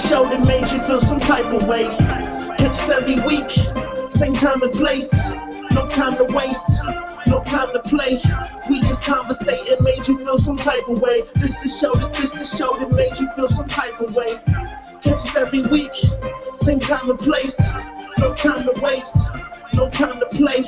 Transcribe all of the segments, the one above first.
show that made you feel some type of way. Catch us every week, same time and place. No time to waste, no time to play. We just conversate and made you feel some type of way. This the show that made you feel some type of way. Catch us every week, same time and place. No time to waste, no time to play.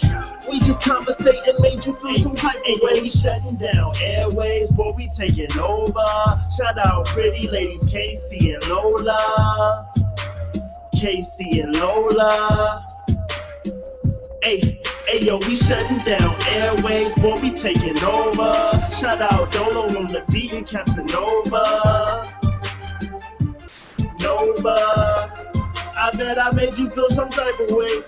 We just conversate and made you feel some type of way. We shutting down airways, boy, we taking over. Shout out pretty ladies, Casey and Lola. Casey and Lola. Hey, yo, we shutting down airways, boy, we taking over. Shout out Dolo on the beat and Casanova. Nova, I bet I made you feel some type of way.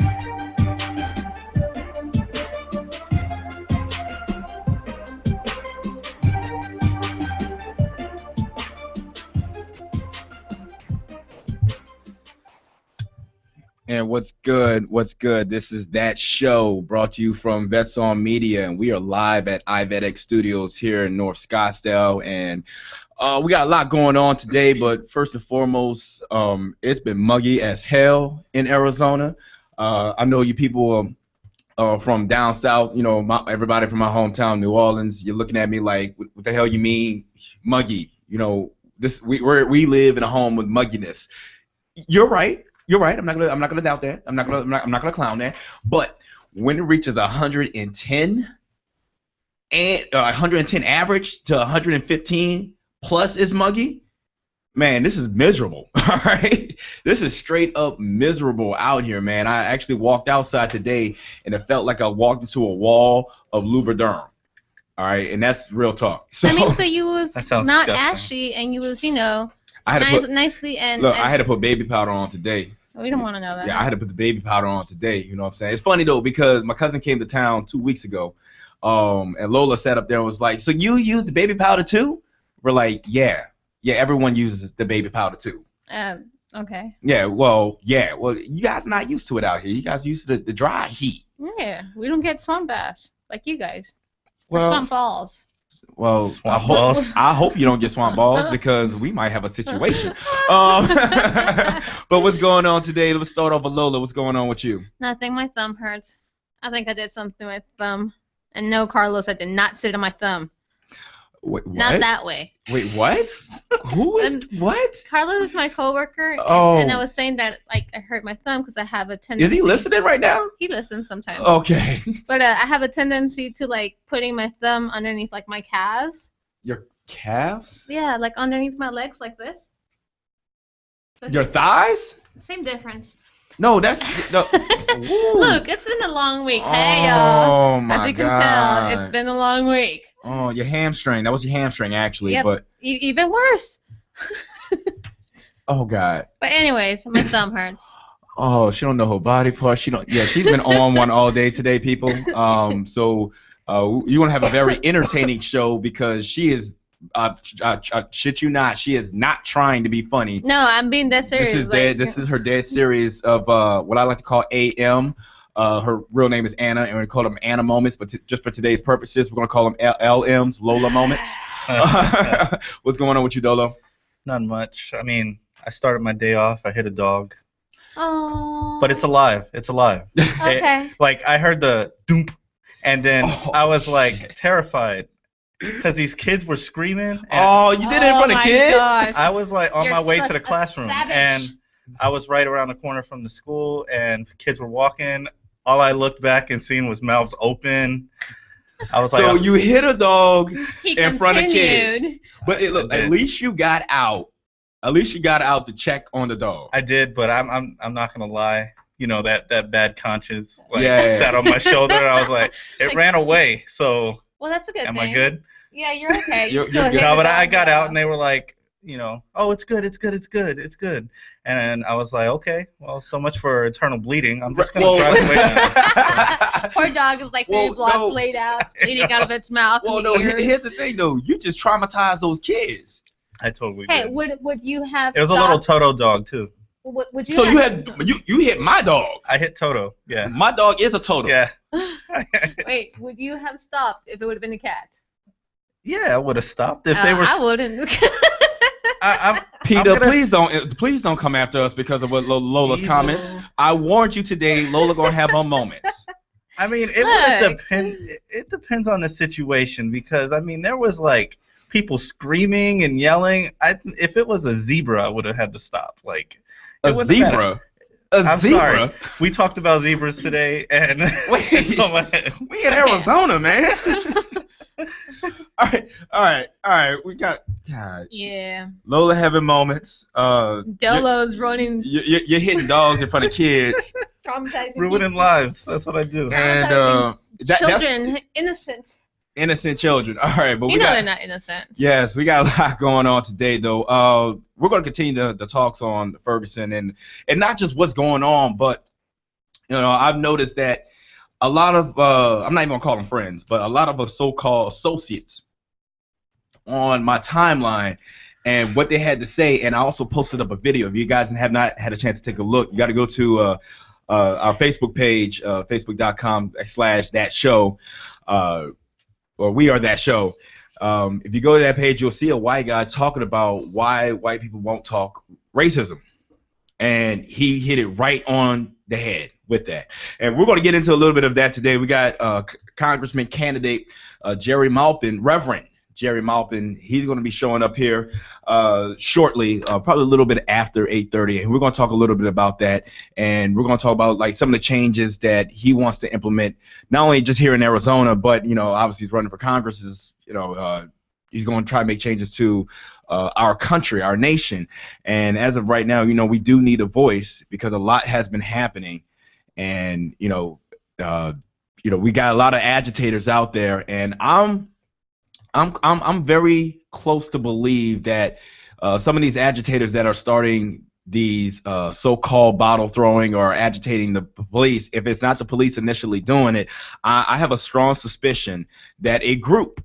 And what's good? What's good? This is That Show, brought to you from Vets on Media, and we are live at iVetX Studios here in North Scottsdale. And we got a lot going on today, but first and foremost, it's been muggy as hell in Arizona. I know you people from down south, you know, everybody from my hometown, New Orleans. You're looking at me like, what the hell you mean, muggy? You know, we live in a home with mugginess. You're right. You're right. I'm not gonna doubt that. I'm not gonna clown that. But when it reaches 110 and 110 average to 115 plus is muggy, man, this is miserable. All right, this is straight up miserable out here, man. I actually walked outside today and it felt like I walked into a wall of Lubriderm. All right, and that's real talk. So, I mean, so you was not disgusting. ashy and you was, you know, I had nicely and. Look, I had to put baby powder on today. We don't want to know that. Yeah, I had to put the baby powder on today. You know what I'm saying? It's funny though because my cousin came to town 2 weeks ago, and Lola sat up there and was like, "So you use the baby powder too?" We're like, "Yeah, everyone uses the baby powder too." Okay. Yeah, well, you guys not used to it out here. You guys used to the dry heat. Yeah, we don't get swamp bass like you guys. Well, or swamp balls. Well, I hope you don't get swamp balls because we might have a situation. But what's going on today? Let's start off with Lola. What's going on with you? Nothing. My thumb hurts. I think I did something with my thumb. And no, Carlos, I did not sit on my thumb. Wait, what? Not that way. Wait, what? Who is what? Carlos is my coworker, Oh. and I was saying that like I hurt my thumb because I have a tendency. Is he listening right now? He listens sometimes. Okay. But I have a tendency to like putting my thumb underneath like my calves. Your calves? Yeah, like underneath my legs like this. So Your thighs? same difference. No, that's no. Look, it's been a long week. Hey, Oh y'all. my As you can God. tell, it's been a long week. Oh, your hamstring. That was your hamstring actually, Yep. but Even worse. oh God. But anyways, my thumb hurts. Oh, she don't know her body parts. She don't. Yeah, she's been on one all day today, people. So you're gonna have a very entertaining show because she is. Shit you not, she is not trying to be funny. No, I'm being dead serious. This is dead. This is her dead series of what I like to call AM. Her real name is Anna, and we call them Anna moments. But just for today's purposes, we're gonna call them LMs, Lola moments. What's going on with you, Dolo? Not much. I mean, I started my day off. I hit a dog. Oh. But it's alive. It's alive. Okay. Like, I heard the doomp, and then I was, like, terrified. Because these kids were screaming. And Oh, you did it in front of kids? Gosh. I was, like, on You're my way such to the a classroom. savage. And I was right around the corner from the school, and kids were walking. All I looked back and seen was mouths open. I was like, So you hit a dog He in front of kids. continued. But look, I at did. least you got out. At least you got out to check on the dog. I did, but I'm not gonna lie. You know, that bad conscience Yeah. sat on my shoulder, and I was like, it Like- ring away. So Well, that's a good am thing. I good? Yeah, you're okay. You You're still good. hit No, the but I dog, got though. out, and they were like, you know, oh, it's good, it's good, it's good, it's good. And I was like, okay, well, so much for eternal bleeding. I'm just gonna drive away now. Poor dog is like 3 Well, blocks no. laid out, bleeding out of its mouth. Well, and no, ears. here's the thing, though. You just traumatized those kids. I totally Hey, did. would you have? It was a little stopped? Toto dog too. Would you? So you have, had you hit my dog. I hit Toto. Yeah. My dog is a total. Yeah. Wait, would you have stopped if it would have been a cat? Yeah, I would have stopped if they were. I wouldn't. Peter, please don't come after us because of what Lola's comments. I warned you today. Lola gonna have her moments. I mean, it would depend. It depends on the situation because I mean, there was like people screaming and yelling. If it was a zebra, I would have had to stop. Like a zebra. I'm sorry. We talked about zebras today, and wait, we in Arizona, man. All right. We got God. Yeah. Lola having moments. Delo's running. You're hitting dogs in front of kids. Traumatizing. Ruining lives. That's what I do. And children, innocent. Innocent children. All right, but they're not innocent. Yes, we got a lot going on today, though. We're going to continue the talks on Ferguson and not just what's going on, but I've noticed that a lot of I'm not even gonna call them friends, but a lot of the so-called associates on my timeline and what they had to say, and I also posted up a video. If you guys have not had a chance to take a look, you got to go to our Facebook page, facebook.com/thatshow. Or We Are That Show. If you go to that page, you'll see a white guy talking about why white people won't talk racism. And he hit it right on the head with that. And we're going to get into a little bit of that today. We got Congressman candidate Reverend Jerry Maupin. He's going to be showing up here shortly, probably a little bit after 8:30, and we're going to talk a little bit about that, and we're going to talk about like some of the changes that he wants to implement, not only just here in Arizona, but obviously he's running for Congress. He's going to try to make changes to our country, our nation, and as of right now, we do need a voice because a lot has been happening, and we got a lot of agitators out there, and I'm very close to believe that some of these agitators that are starting these so-called bottle throwing or agitating the police, if it's not the police initially doing it, I have a strong suspicion that a group,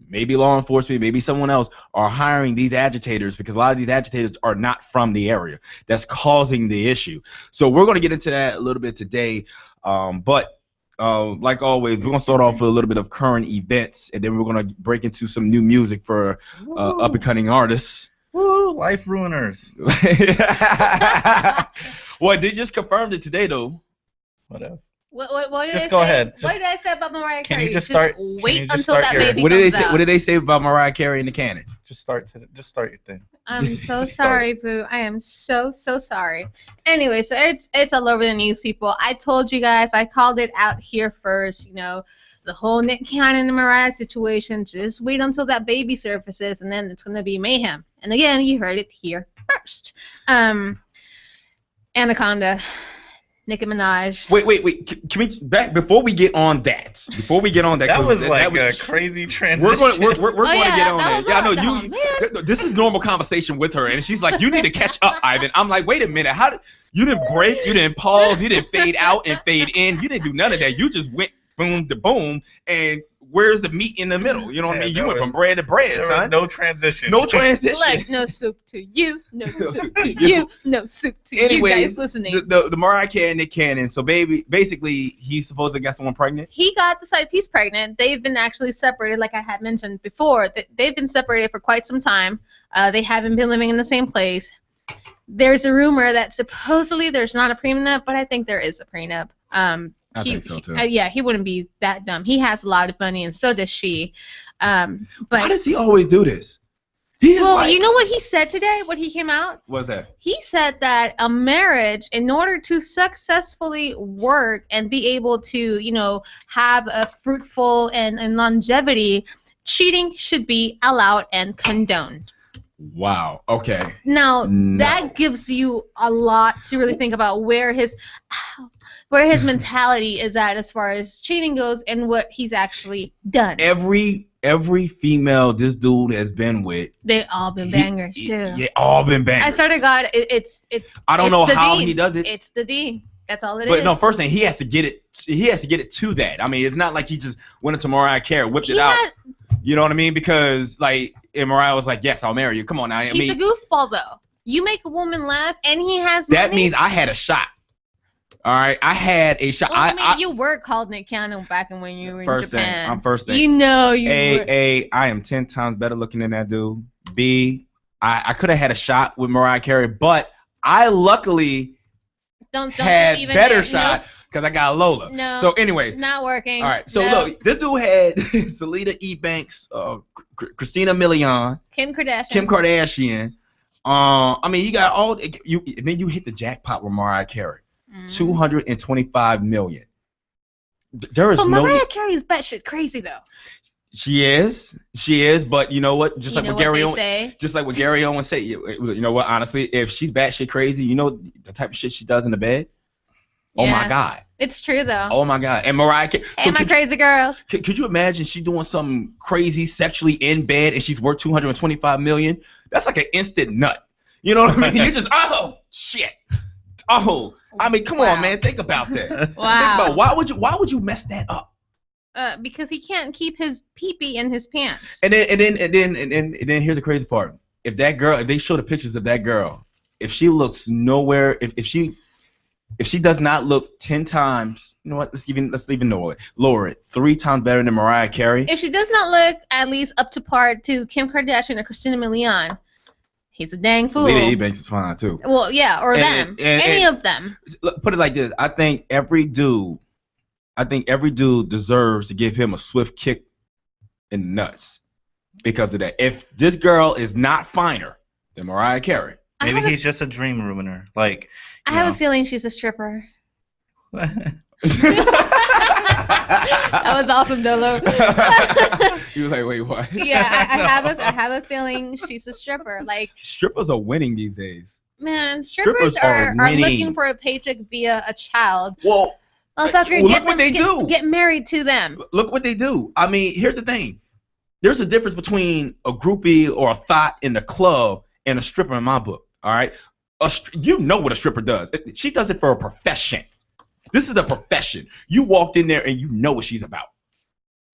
maybe law enforcement, maybe someone else, are hiring these agitators because a lot of these agitators are not from the area. That's causing the issue. So we're going to get into that a little bit today, but like always, we're going to start off with a little bit of current events, and then we're going to break into some new music for up-and-coming artists. Woo, life ruiners. Well, they just confirmed it today, though. Whatever. What just go ahead. What did I say about Mariah Carey? Can you just start? Wait until that baby comes out. What did they say about Mariah Carey in the canon? Just start your thing. I'm so sorry, Boo. I am so sorry. Anyway, so it's all over the news, people. I told you guys. I called it out here first. The whole Nick Cannon and Mariah situation. Just wait until that baby surfaces, and then it's gonna be mayhem. And again, you heard it here first. Anaconda. Nicki Minaj. Wait. Can we back before we get on that? That was like a crazy transition. We're going to get on that. Yeah, I know this is normal conversation with her, and she's like, "You need to catch up, Ivan." I'm like, "Wait a minute, you didn't break, you didn't pause, you didn't fade out and fade in, you didn't do none of that. You just went boom to boom, and where's the meat in the middle? You know what I mean? You went from bread to bread, son. No transition. No transition. Like no soup to you, no soup to you, no soup to you guys listening. The Mariah Carey and Nick Cannon. So basically, he's supposed to get someone pregnant. He got the side piece pregnant. They've been actually separated, like I had mentioned before. They've been separated for quite some time. They haven't been living in the same place. There's a rumor that supposedly there's not a prenup, but I think there is a prenup. I think so too. Yeah, he wouldn't be that dumb. He has a lot of money, and so does she. But why does he always do this? You know what he said today? What he came out? What's that? He said that a marriage, in order to successfully work and be able to, have a fruitful and longevity, cheating should be allowed and condoned. Wow. Okay. Now that gives you a lot to really think about where his mentality is at as far as cheating goes and what he's actually done. Every female this dude has been with, they all been bangers too. Yeah, all been bangers. I swear to God, it's. I don't know how he does it. It's the D. That's all it is. But no, first thing, he has to get it. He has to get it to that. I mean, it's not like he just went into Mariah Carey, whipped it out. You know what I mean? Because and Mariah was like, "Yes, I'll marry you." Come on now. He's a goofball though. You make a woman laugh, and he has money. That means I had a shot. All right, I had a shot. Well, you were called Nick Cannon back when you were in Japan. I'm first thing. You know A, I am 10 times better looking than that dude. B, I could have had a shot with Mariah Carey, but I luckily had even better shot because I got Lola. No. So anyway, not working. all right. So look, this dude had Salida Ebanks, Christina Milian, Kim Kardashian. I mean, you got all you, and then you hit the jackpot with Mariah Carey, $225 million. There is Mariah Carey's batshit crazy though. She is, but you know what? Just like what Gary Owens said, you know what? Honestly, if she's batshit crazy, you know the type of shit she does in the bed. Yeah. Oh my God. It's true though. Oh my God. And Mariah Carey. Hey, my crazy girls. Could you imagine she doing something crazy sexually in bed and she's worth $225 million? That's like an instant nut. You know what I mean? You just shit. I mean, come on, man. Think about that. Wow. Think about why would you mess that up? Because he can't keep his pee-pee in his pants. And then here's the crazy part. If they show the pictures of that girl, if she looks nowhere, if she does not look 10 times, you know what? Let's even lower it 3 times better than Mariah Carey. If she does not look at least up to par to Kim Kardashian or Christina Milian, he's a dang fool. Salida Ebanks is fine too. Well, yeah, or them, any of them. Put it like this: I think every dude deserves to give him a swift kick in the nuts because of that. If this girl is not finer than Mariah Carey, maybe he's just a dream ruiner. Like, I have a feeling she's a stripper. That was awesome, Dolo. He was like, wait, what? Yeah, I have a feeling she's a stripper. Like, strippers are winning these days. Man, strippers are looking for a paycheck via a child. Well, look what they do. Get married to them. Look what they do. I mean, here's the thing. There's a difference between a groupie or a thought in the club and a stripper in my book. All right? You know what a stripper does. She does it for a profession. This is a profession. You walked in there and you know what she's about.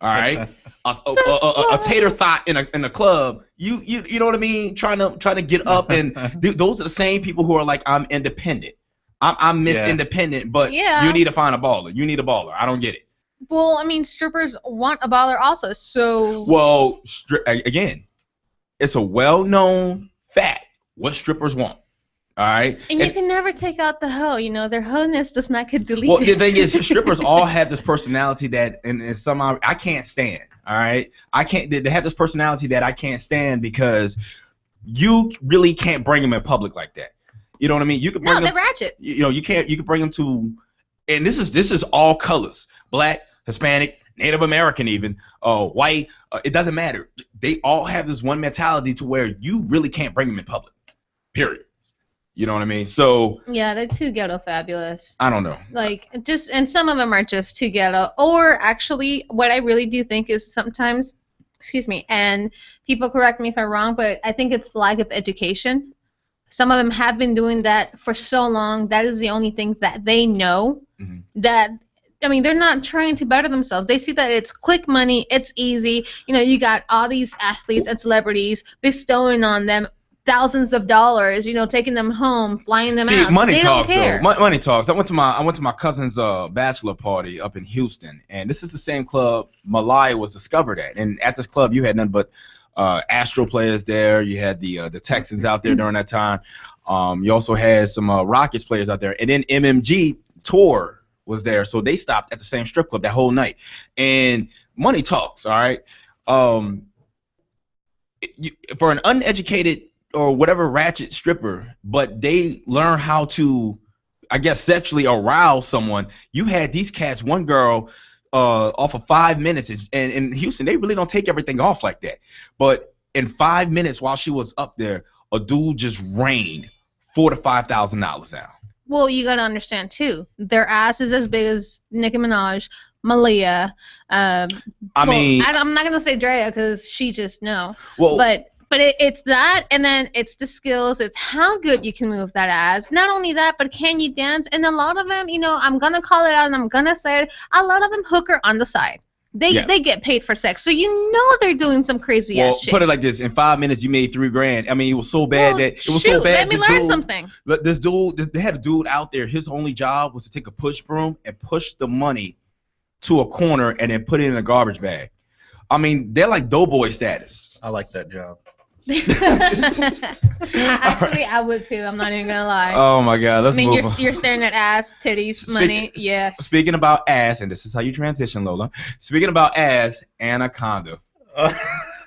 All right? a tater thought in a club. You know what I mean? Trying to get up, and those are the same people who are like, I'm independent. I'm Miss Independent, but you need to find a baller. You need a baller. I don't get it. Well, I mean, strippers want a baller also, so... Well, again, it's a well-known fact what strippers want. All right? And you can never take out the hoe. You know, their hoe-ness does not get deleted. Well, the thing is, strippers all have this personality that and somehow I can't stand. All right? They have this personality that I can't stand because you really can't bring them in public like that. You know what I mean? You can bring them. They're ratchet. You know, you can't. You can bring them to, and this is all colors: black, Hispanic, Native American, even white. It doesn't matter. They all have this one mentality to where you really can't bring them in public. Period. You know what I mean? So yeah, they're too ghetto fabulous. I don't know. Like and some of them are just too ghetto. Or actually, what I really do think is sometimes, excuse me, and people correct me if I'm wrong, but I think it's lack of education. Some of them have been doing that for so long. That is the only thing that they know. Mm-hmm. That, I mean, they're not trying to better themselves. They see that it's quick money, it's easy. You know, you got all these athletes and celebrities bestowing on them thousands of dollars. You know, taking them home, flying them out. Money so talks though. Money talks. I went to my cousin's bachelor party up in Houston, and this is the same club Malaya was discovered at. And at this club, you had nothing but Astro players there. You had the Texans out there during that time. You also had some Rockets players out there, and then MMG Tour was there. So they stopped at the same strip club that whole night. And money talks. All right. For an uneducated or whatever ratchet stripper, but they learn how to, I guess, sexually arouse someone. You had these cats. One girl. Off of 5 minutes, and in Houston, they really don't take everything off like that. But in 5 minutes, while she was up there, a dude just rained $4,000 to $5,000 out. Well, you gotta understand too. Their ass is as big as Nicki Minaj, Malia. I'm not gonna say Drea because she just But it's that, and then it's the skills. It's how good you can move that ass. Not only that, but can you dance? And a lot of them, you know, I'm going to call it out and I'm going to say it, a lot of them hooker on the side. They get paid for sex. So you know they're doing some crazy ass shit. Put it like this. In 5 minutes, you made $3,000. I mean, it was so bad Let me learn something. This dude, they had a dude out there. His only job was to take a push broom and push the money to a corner and then put it in a garbage bag. I mean, they're like doughboy status. I like that job. Actually, I would too. I'm not even gonna lie. Oh my God, let's I mean, move on. you're staring at ass, titties, money. Yes. Speaking about ass, and this is how you transition, Lola. Speaking about ass, Anaconda.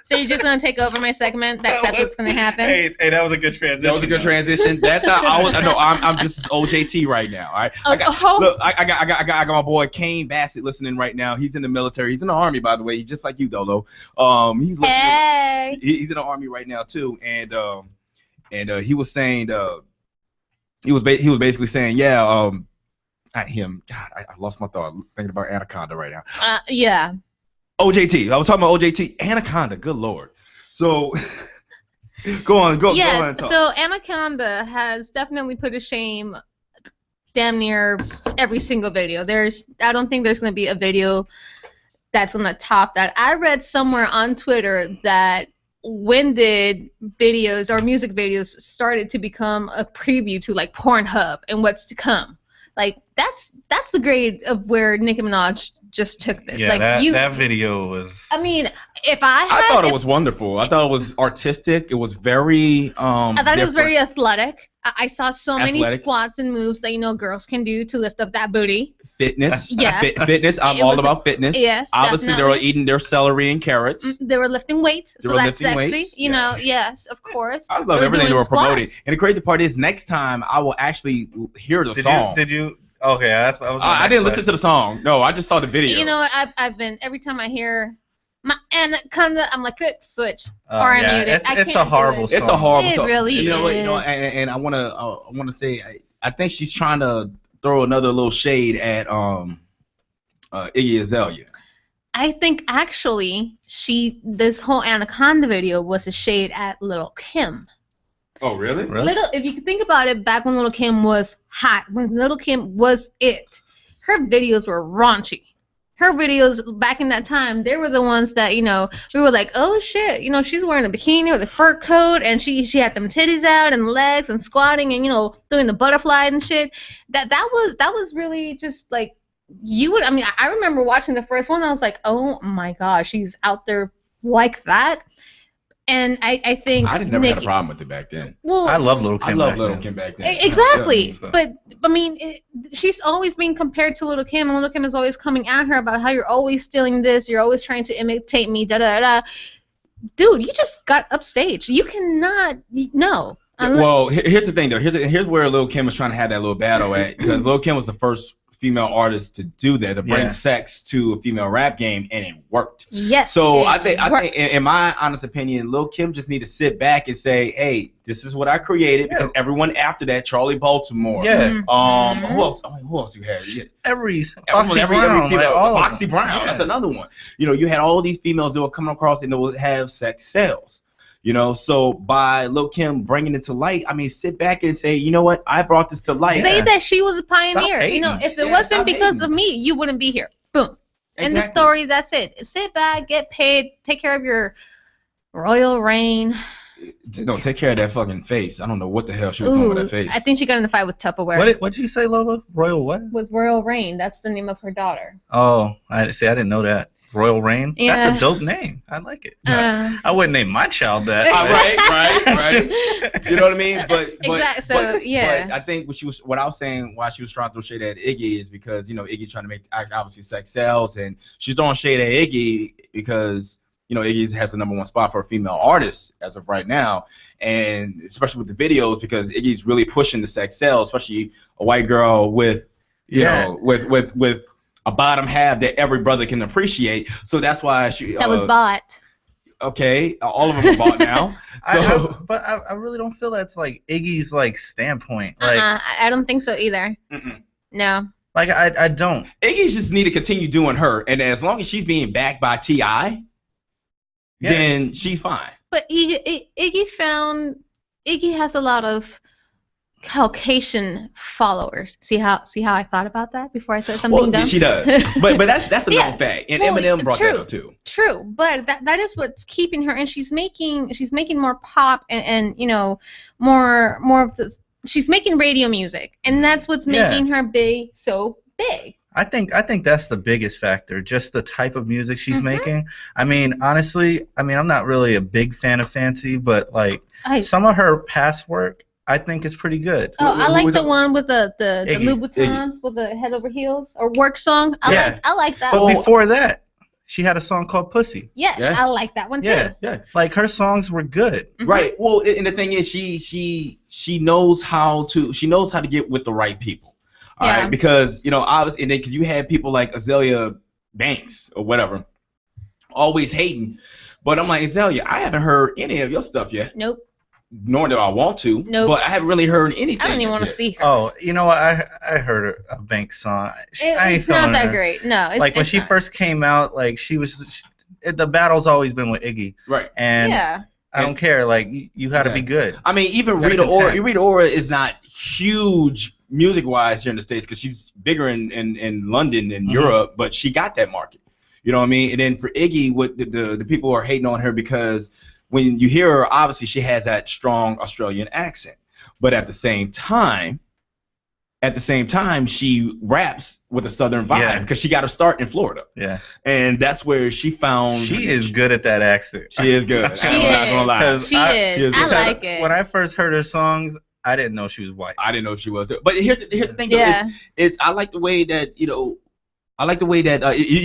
So you're just gonna take over my segment? That's what's gonna happen? Hey, that was a good transition. That was a good transition. That's how I was. No, I'm just OJT right now. All right. I got my boy Kane Bassett listening right now. He's in the military. He's in the army, by the way. He's just like you, Dolo. He's listening. Hey. He's in the army right now too, and he was saying he was basically saying not him. God, I lost my thought thinking about Anaconda right now. Yeah. OJT. I was talking about OJT. Anaconda. Good Lord. So go on. Yes. And talk. So Anaconda has definitely put to shame damn near every single video. I don't think there's going to be a video that's going to top that. I read somewhere on Twitter that when did videos or music videos started to become a preview to like Pornhub and what's to come. Like that's the grade of where Nicki Minaj just took this. Yeah, like that video was. I mean, I thought it was wonderful. I thought it was artistic. It was very. I thought it was very athletic. I saw so many Athletic. squats and moves that girls can do to lift up that booty. Fitness. Yeah. Fitness. I'm all about fitness. Yes, obviously, definitely. they were eating their celery and carrots. They were lifting weights, so that's sexy. Weights. You know, yes, of course. I love everything they were promoting. Squats. And the crazy part is, next time I will actually hear the song. Did you? Okay, that's what I was. I didn't listen to the song. No, I just saw the video. You know what? I've been every time I hear my Anaconda, I'm like, click switch or I mute it. It's a horrible song. It's a horrible song. It really is. And I wanna say I think she's trying to throw another little shade at Iggy Azalea. I think actually this whole Anaconda video was a shade at Lil' Kim. Oh, really? If you think about it, back when Lil' Kim was hot, when Lil' Kim was it, her videos were raunchy. Her videos back in that time, they were the ones that, we were like, oh shit, she's wearing a bikini with a fur coat and she had them titties out and legs and squatting and, doing the butterfly and shit. That was really just like, I remember watching the first one, I was like, oh my gosh, she's out there like that. And I think I never had a problem with it back then. Well, I love Lil' Kim. I love Lil' Kim back then. Exactly, Yeah, but I mean, she's always being compared to Lil' Kim, and Lil' Kim is always coming at her about how you're always stealing this, you're always trying to imitate me, da da da. Dude, you just got upstaged. You cannot. No. Well, here's the thing though. Here's where Lil' Kim was trying to have that little battle at, because Lil' Kim was the first female artist to do that, to bring sex to a female rap game, and it worked. Yes. So I think, in my honest opinion, Lil' Kim just need to sit back and say, "Hey, this is what I created." Because everyone after that, Charlie Baltimore. Yeah. Who else? Who else you had? Yeah. Every female. Foxy Brown. Yeah. That's another one. You had all these females that were coming across and that would have sex sales. So by Lil' Kim bringing it to light, sit back and say, you know what, I brought this to light. Say that she was a pioneer. If it wasn't because of me, you wouldn't be here. Boom. Exactly. End of story. That's it. Sit back, get paid, take care of your royal reign. No, take care of that fucking face. I don't know what the hell she was doing with that face. I think she got in the fight with Tupperware. What did you say, Lola? Royal what? With Royal Reign. That's the name of her daughter. Oh, I didn't know that. Royal Reign? Yeah. That's a dope name. I like it. I wouldn't name my child that. Right. You know what I mean? But exactly. So yeah. But I think what I was saying, why she was trying to throw shade at Iggy is because Iggy's trying to make obviously sex sells, and she's throwing shade at Iggy because Iggy has the #1 spot for a female artist as of right now, and especially with the videos because Iggy's really pushing the sex sells, especially a white girl with with a bottom half that every brother can appreciate. So that's why that was bought. Okay, all of them are bought now. So, but I really don't feel that's like Iggy's like standpoint. Like I don't think so either. No. Like I don't. Iggy just need to continue doing her, and as long as she's being backed by T.I., then she's fine. But Iggy has a lot of Caucasian followers. See how I thought about that before I said something dumb? She does. but that's a known fact. And Eminem brought that up too. True, but that is what's keeping her, and she's making more pop and more of this. She's making radio music, and that's what's making her so big. I think that's the biggest factor, just the type of music she's making. I mean, honestly, I'm not really a big fan of Fancy, but like some of her past work, I think is pretty good. Oh, I like the one with the Louboutins with the head over heels or work song. I like that. But before that, she had a song called Pussy. Yes, I like that one too. Yeah. Like her songs were good. Right. Well, and the thing is, she knows how to get with the right people. All right. Because obviously, and then because you had people like Azalea Banks or whatever, always hating. But I'm like, Azalea, I haven't heard any of your stuff yet. Nope. Nor do I want to. Nope. But I haven't really heard anything. I don't even want to see her. Oh, you know what? I heard a Banks song. It's not that great. No. Like when she first came out, like the battle's always been with Iggy. Right. And I don't care. Like you got to be good. I mean, even Rita Ora is not huge music-wise here in the States because she's bigger in London and Europe, but she got that market. You know what I mean? And then for Iggy, what the people are hating on her because when you hear her, obviously she has that strong Australian accent, but at the same time, she raps with a Southern vibe because she got her start in Florida. Yeah, and that's where she found. She is good at that accent. She is good. I'm not gonna lie. She is. I like it. When I first heard her songs, I didn't know she was white. I didn't know she was. But here's the thing. Though, it's I like the way that you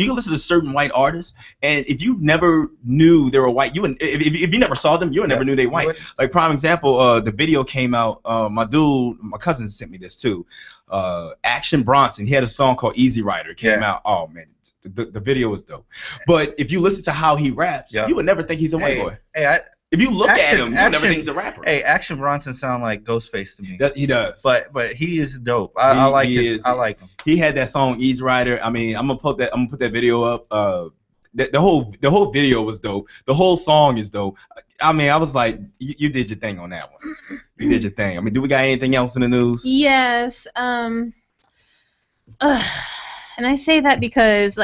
can listen to certain white artists, and if you never knew they were white, if you never saw them, you would never knew they were white. Like prime example, the video came out. My cousin sent me this too. Action Bronson, he had a song called Easy Rider. Came out. Oh man, the video was dope. But if you listen to how he raps, you would never think he's a white boy. If you look at him, you never think he's a rapper. Hey, Action Bronson sound like Ghostface to me. He does. But he is dope. I like him. He had that song Easy Rider. I mean, I'm gonna put that video up. The whole video was dope. The whole song is dope. I mean, I was like, you did your thing on that one. You did your thing. I mean, do we got anything else in the news? Yes. And I say that because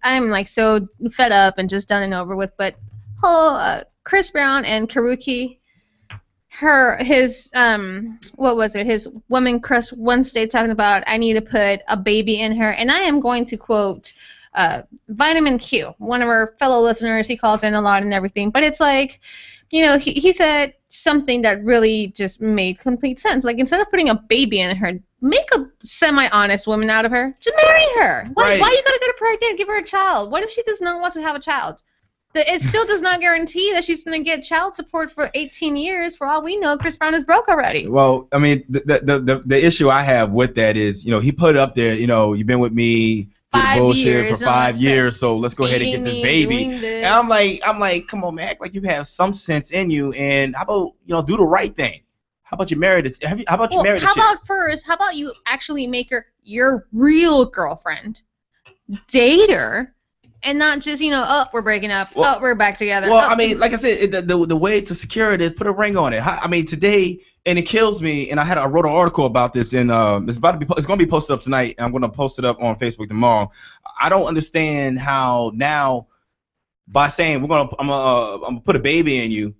I'm like so fed up and just done and over with. But Chris Brown and Karuki, his woman crush once day talking about I need to put a baby in her, and I am going to quote Vitamin Q, one of our fellow listeners. He calls in a lot and everything, but it's like, he said something that really just made complete sense. Like, instead of putting a baby in her, make a semi-honest woman out of her. Just marry her. Why you gotta go to pregnant and give her a child? What if she does not want to have a child? It still does not guarantee that she's going to get child support for 18 years. For all we know, Chris Brown is broke already. Well, I mean, the issue I have with that is, he put it up there, you've been with me through the bullshit for 5 years, so let's go ahead and get this baby. And I'm like, come on, man, act like you have some sense in you, and how about, do the right thing? How about you marry the chick? How about you actually make her your real girlfriend, date her, and not just, we're breaking up, we're back together. Well, I mean, like I said, the way to secure it is put a ring on it. I mean, today, and it kills me, and I wrote an article about this, and it's going to be posted up tonight, and I'm going to post it up on Facebook tomorrow. I don't understand how now, by saying I'm gonna put a baby in you,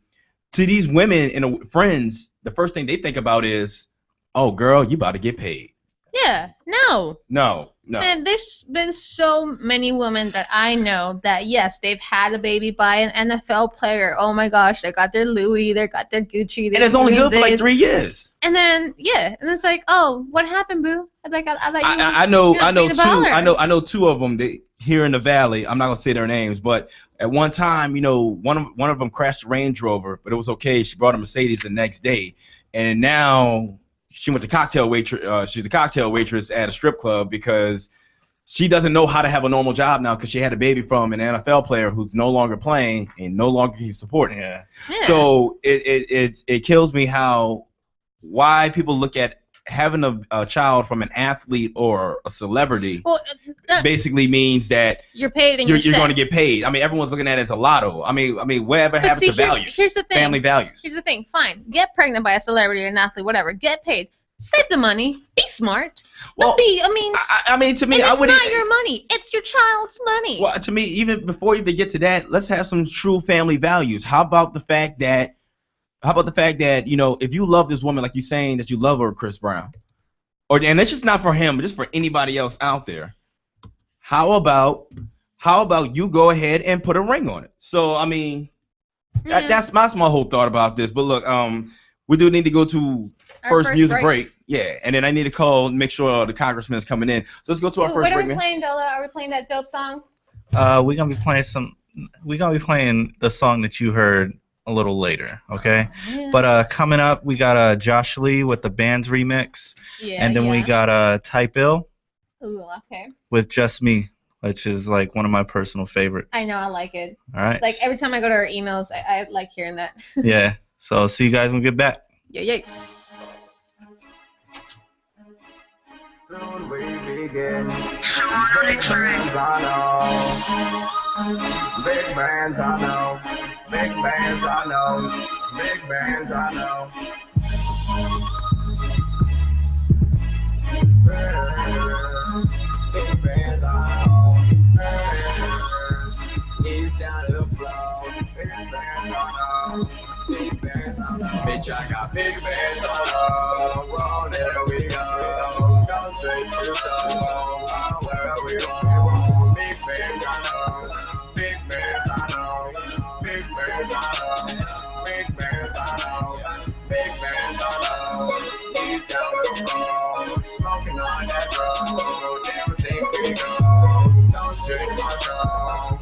to these women and friends, the first thing they think about is, oh, girl, you about to get paid. Yeah, no. No. And there's been so many women that I know that, yes, they've had a baby by an NFL player. Oh my gosh, they got their Louis, they got their Gucci. And it's only good for like 3 years. And then, and it's like, oh, what happened, boo? I know two of them here in the Valley. I'm not gonna say their names, but at one time, one of them crashed a Range Rover, but it was okay. She brought a Mercedes the next day, and now she went to cocktail waitress. She's a cocktail waitress at a strip club because she doesn't know how to have a normal job now because she had a baby from an NFL player who's no longer playing and no longer he's supporting. Yeah. So it kills me why people look at having a child from an athlete or a celebrity basically means that you're paid and you're going to get paid. I mean, everyone's looking at it as a lotto. I mean, whatever happens to values. Here's the thing. Family values. Here's the thing. Fine. Get pregnant by a celebrity or an athlete, whatever. Get paid. Save the money. Be smart. Well, to me, it's not your money. It's your child's money. Well, to me, even before you even get to that, let's have some true family values. How about the fact that, if you love this woman like you're saying that you love her, Chris Brown, and it's just not for him, but just for anybody else out there, how about you go ahead and put a ring on it? So I mean, that's my whole thought about this. But look, we do need to go to first music break. Yeah, and then I need to call and make sure the congressman is coming in. So let's go to our first break. What are we playing, Dola? Are we playing that dope song? We're gonna be playing the song that you heard a little later, okay? Yeah. But coming up, we got Josh Lee with the band's remix, and then we got Type Ill. Ooh, okay. With Just Me, which is like one of my personal favorites. I know, I like it. All right. Like every time I go to our emails, I like hearing that. Yeah. So see you guys when we get back. Yeah. Soon we begin. Big bands I know. Big bands I know. Big bands I know. Big bands I know. Big bands I know. East down to the flow. Big bands I know. Big bands I know. Bitch, I got big bands I know. Well, there we go. Go straight to the top. Where we go. Big bands I know. Big bands I know. Big bands I know. Big bands I know. Big bands I know. East down to the flow. Smoking on that road. Everything we go. Don't shake my show.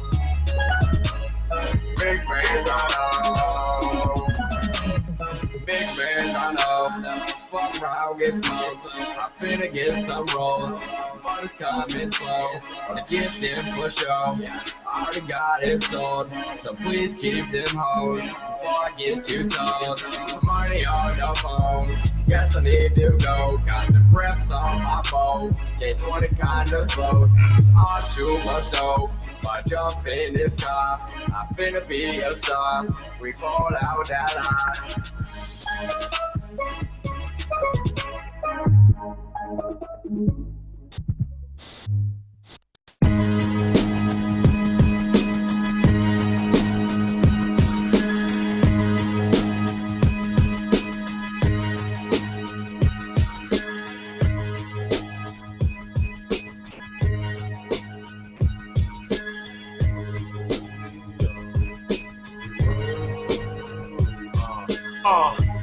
Big bands I know. Big bands I know. Fuck around, get smoked. I finna get some rolls. But it's coming slow. The gift in for show. I already got it sold. So please keep them hoes before I get too told. Money on the phone. Guess I need to go. Got the preps on my phone. J20 kinda slow. It's all too much dough. If I jump in this car, I finna be a star. We fall out that line.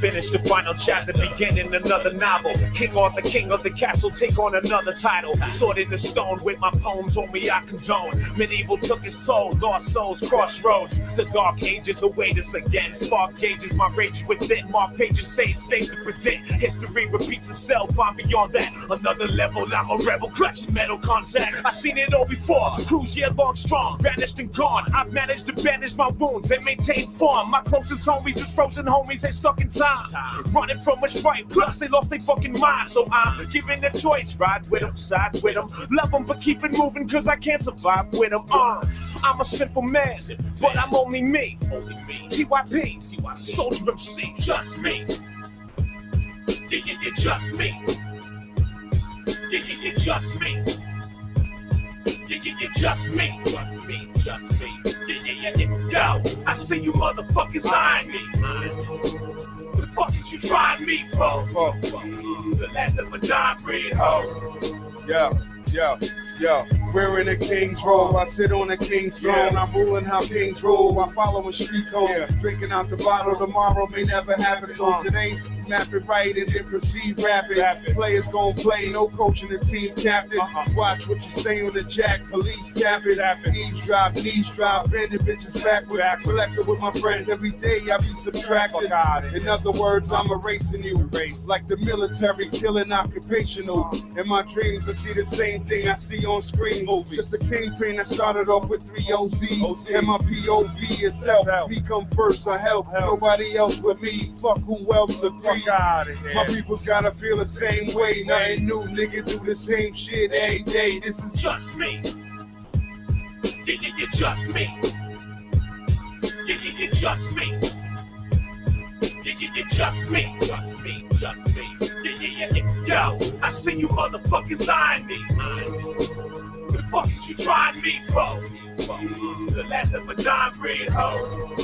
Finish the final chapter, beginning another novel. King Arthur, king of the castle, take on another title. Sword in the stone with my poems on me, I condone. Medieval took its toll, lost souls, crossroads. The dark ages await us again. Spark gauges, my rage within. Mark pages say it's safe to predict. History repeats itself, I'm beyond that. Another level, I'm a rebel, clutching metal contact. I've seen it all before, cruise year long strong, vanished and gone. I've managed to bandage my wounds and maintain form. My closest homies, just frozen homies, ain't stuck in time. Running from a stripe, plus they lost their fucking mind. So I'm giving a choice, ride with them, side with them. Love them, but keep it moving, cause I can't survive with them. I'm a simple man, but I'm only me. TYP, Soldier MC, just me. You just me. You just me. You just me. Just me. Yo, I see you motherfuckers eyeing me. What the fuck is you trying me for? The last of a dime breed hoe. Yo, we're in a king's row. I sit on a king's throne. I'm ruling how kings roll. I follow a street code. Drinking out the bottle tomorrow may never happen. So today, map it right and then proceed rapid. Players gon' play, no coaching the team captain. Watch what you say on the jack. Police tap it. Eavesdrop, knees drop, bending bitches backward. Selected with my friends every day. I be subtracted. In other words, I'm erasing you. Like the military killing occupational. In my dreams, I see the same thing I see on screen. Just a kingpin that started off with 3 OZs. And my POV is self. Me come first, I help. Nobody else with me. Fuck who else agree. My people's gotta feel the same way. Nothing new, nigga do the same shit every day. This is just me. You just me. You just me. You just me. Just me. Yo, I see you motherfuckers eyeing me. What the fuck is you trying me for? The last of a dime breed hoe.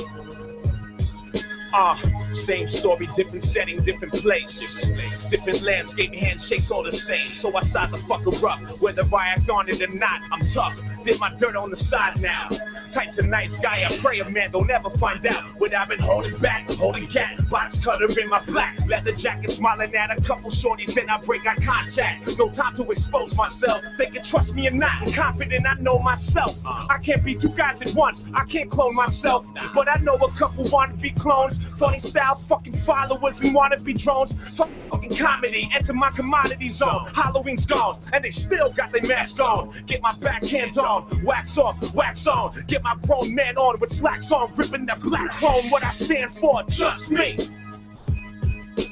Same story, different setting, different place. Different landscape, handshakes all the same. So I side the fucker up, whether I act on it or not. I'm tough, did my dirt on the side now. Types of nice guy, I pray a man don't ever find out what I've been holding back, holding cat. Box cutter in my black leather jacket, smiling at a couple shorties and I break eye contact. No time to expose myself, they can trust me or not. I'm confident I know myself. I can't be two guys at once, I can't clone myself. But I know a couple wannabe clones, funny style fucking followers and wannabe drones. Fucking comedy, enter my commodity zone. Halloween's gone, and they still got their mask on. Get my backhand on, wax off, wax on. Get my grown man on with slacks on, ripping that black chrome. What I stand for, just me.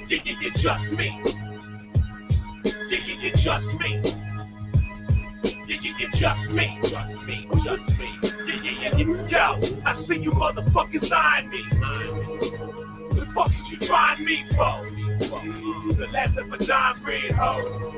You just me. You just me. You just me. Just me. Just me. Yo, I see you motherfuckers eyeing me. What the fuck is you trying me for? The last of a dime breed hoe.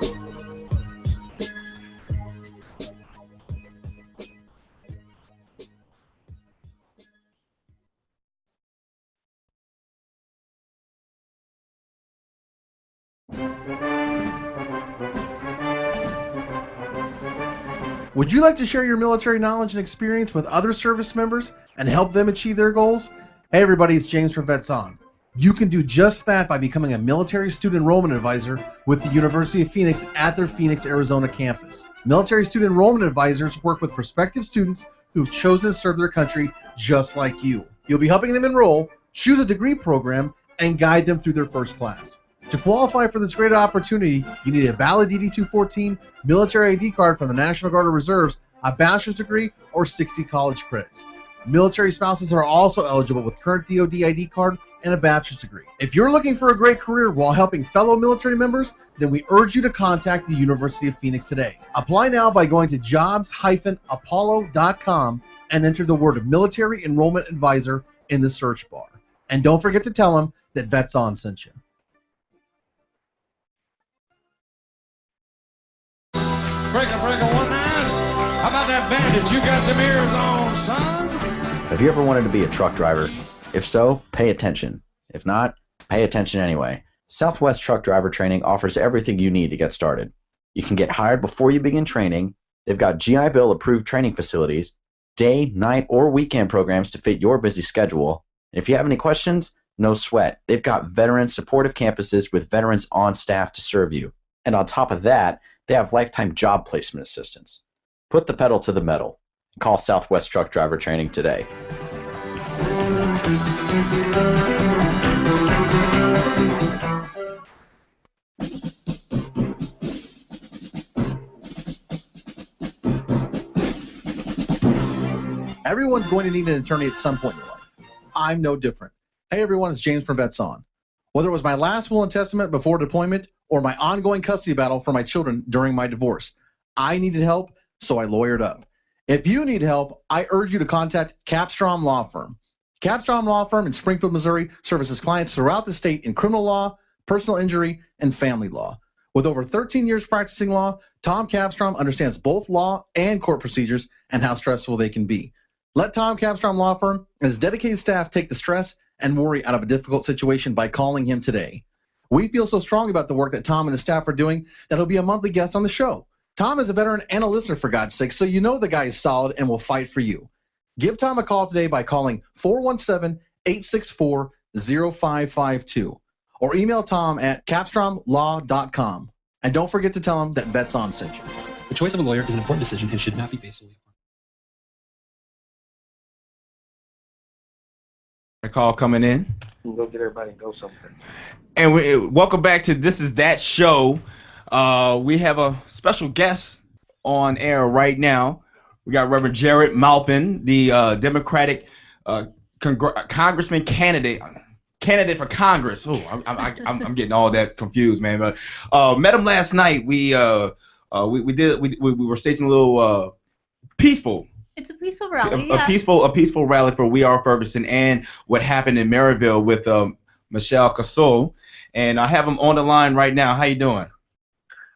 Would you like to share your military knowledge and experience with other service members and help them achieve their goals? Hey everybody, it's James from Vets On. You can do just that by becoming a military student enrollment advisor with the University of Phoenix at their Phoenix, Arizona campus. Military student enrollment advisors work with prospective students who've chosen to serve their country just like you. You'll be helping them enroll, choose a degree program, and guide them through their first class. To qualify for this great opportunity, you need a valid DD-214, military ID card from the National Guard or Reserves, a bachelor's degree, or 60 college credits. Military spouses are also eligible with current DoD ID card and a bachelor's degree. If you're looking for a great career while helping fellow military members, then we urge you to contact the University of Phoenix today. Apply now by going to jobs-apollo.com and enter the word Military Enrollment Advisor in the search bar. And don't forget to tell them that Vets On sent you. Breaker, 1-9. How about that bandage? You got some ears on, son? Have you ever wanted to be a truck driver? If so, pay attention. If not, pay attention anyway. Southwest Truck Driver Training offers everything you need to get started. You can get hired before you begin training. They've got GI Bill approved training facilities, day, night, or weekend programs to fit your busy schedule. And if you have any questions, no sweat. They've got veteran supportive campuses with veterans on staff to serve you. And on top of that, they have lifetime job placement assistance. Put the pedal to the metal. Call Southwest Truck Driver Training today. Everyone's going to need an attorney at some point in your life. I'm no different. Hey everyone, it's James from Vets On. Whether it was my last will and testament before deployment or my ongoing custody battle for my children during my divorce, I needed help, so I lawyered up. If you need help, I urge you to contact Capstrom Law Firm. Capstrom Law Firm in Springfield, Missouri services clients throughout the state in criminal law, personal injury, and family law. With over 13 years practicing law, Tom Capstrom understands both law and court procedures and how stressful they can be. Let Tom Capstrom Law Firm and his dedicated staff take the stress and worry out of a difficult situation by calling him today. We feel so strong about the work that Tom and his staff are doing that he'll be a monthly guest on the show. Tom is a veteran and a listener, for God's sake, so you know the guy is solid and will fight for you. Give Tom a call today by calling 417-864-0552 or email Tom at capstromlaw.com. And don't forget to tell him that Vets On sent you. The choice of a lawyer is an important decision and should not be based solely upon. A call coming in. Go get everybody and go something. And welcome back to This Is That Show. We have a special guest on air right now. We got Reverend Jarrett Maupin, the Democratic Congressman candidate for Congress. Oh, I'm getting all that confused, man. But met him last night. We were staging a little peaceful. It's a peaceful rally. A peaceful rally for We Are Ferguson and what happened in Maryvale with Michelle Cusseaux. And I have him on the line right now. How you doing?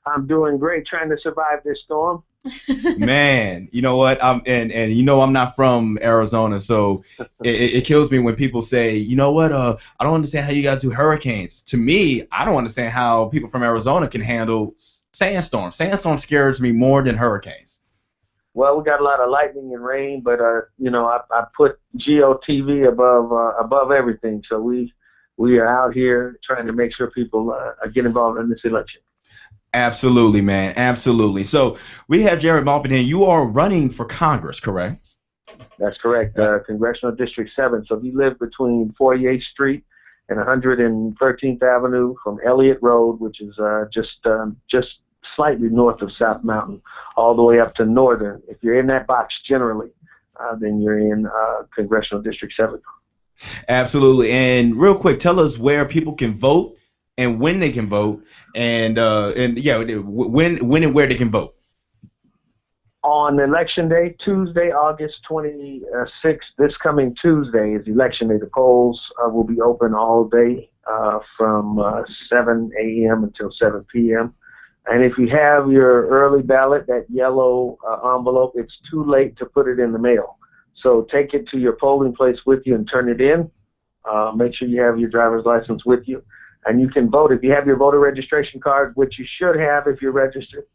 I'm doing great, trying to survive this storm. Man, you know what? And you know I'm not from Arizona, so it kills me when people say, you know what? I don't understand how you guys do hurricanes. To me, I don't understand how people from Arizona can handle sandstorms. Sandstorm scares me more than hurricanes. Well, we got a lot of lightning and rain, but you know, I put GOTV above everything. So we are out here trying to make sure people get involved in this election. Absolutely, man. Absolutely. So we have Jarrett Maupin here. You are running for Congress, correct? That's correct. Congressional District 7. So if you live between 48th Street and 113th Avenue from Elliott Road, which is just slightly north of South Mountain, all the way up to Northern. If you're in that box generally, then you're in Congressional District 7. Absolutely. And real quick, tell us where people can vote and when they can vote, and yeah, when and where they can vote. On Election Day, Tuesday, August 26th, this coming Tuesday is Election Day. The polls will be open all day from 7 a.m. until 7 p.m. And if you have your early ballot, that yellow envelope, it's too late to put it in the mail. So take it to your polling place with you and turn it in. Make sure you have your driver's license with you. And you can vote. If you have your voter registration card, which you should have if you're registered,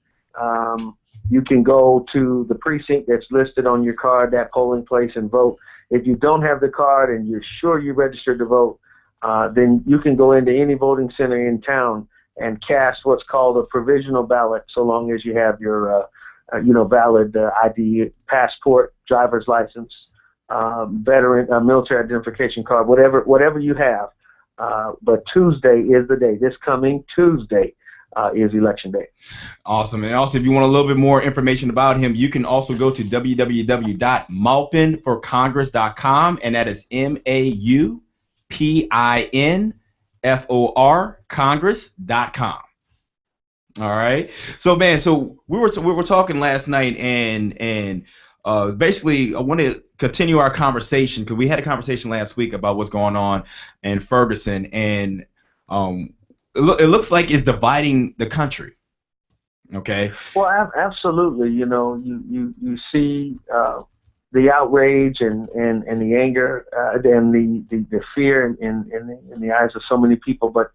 you can go to the precinct that's listed on your card, that polling place, and vote. If you don't have the card and you're sure you're registered to vote, then you can go into any voting center in town and cast what's called a provisional ballot, so long as you have your valid ID, passport, driver's license, veteran, military identification card, whatever you have. But Tuesday is the day. This coming Tuesday is Election Day. Awesome. And also, if you want a little bit more information about him, you can also go to www.maupinforcongress.com, and that is MAUPINFOR Congress.com. All right. So, man, so we were talking last night, and basically, I want to continue our conversation because we had a conversation last week about what's going on in Ferguson, and it looks like it's dividing the country. Okay. Well, absolutely. You know, you see the outrage and the anger and the fear in the eyes of so many people, but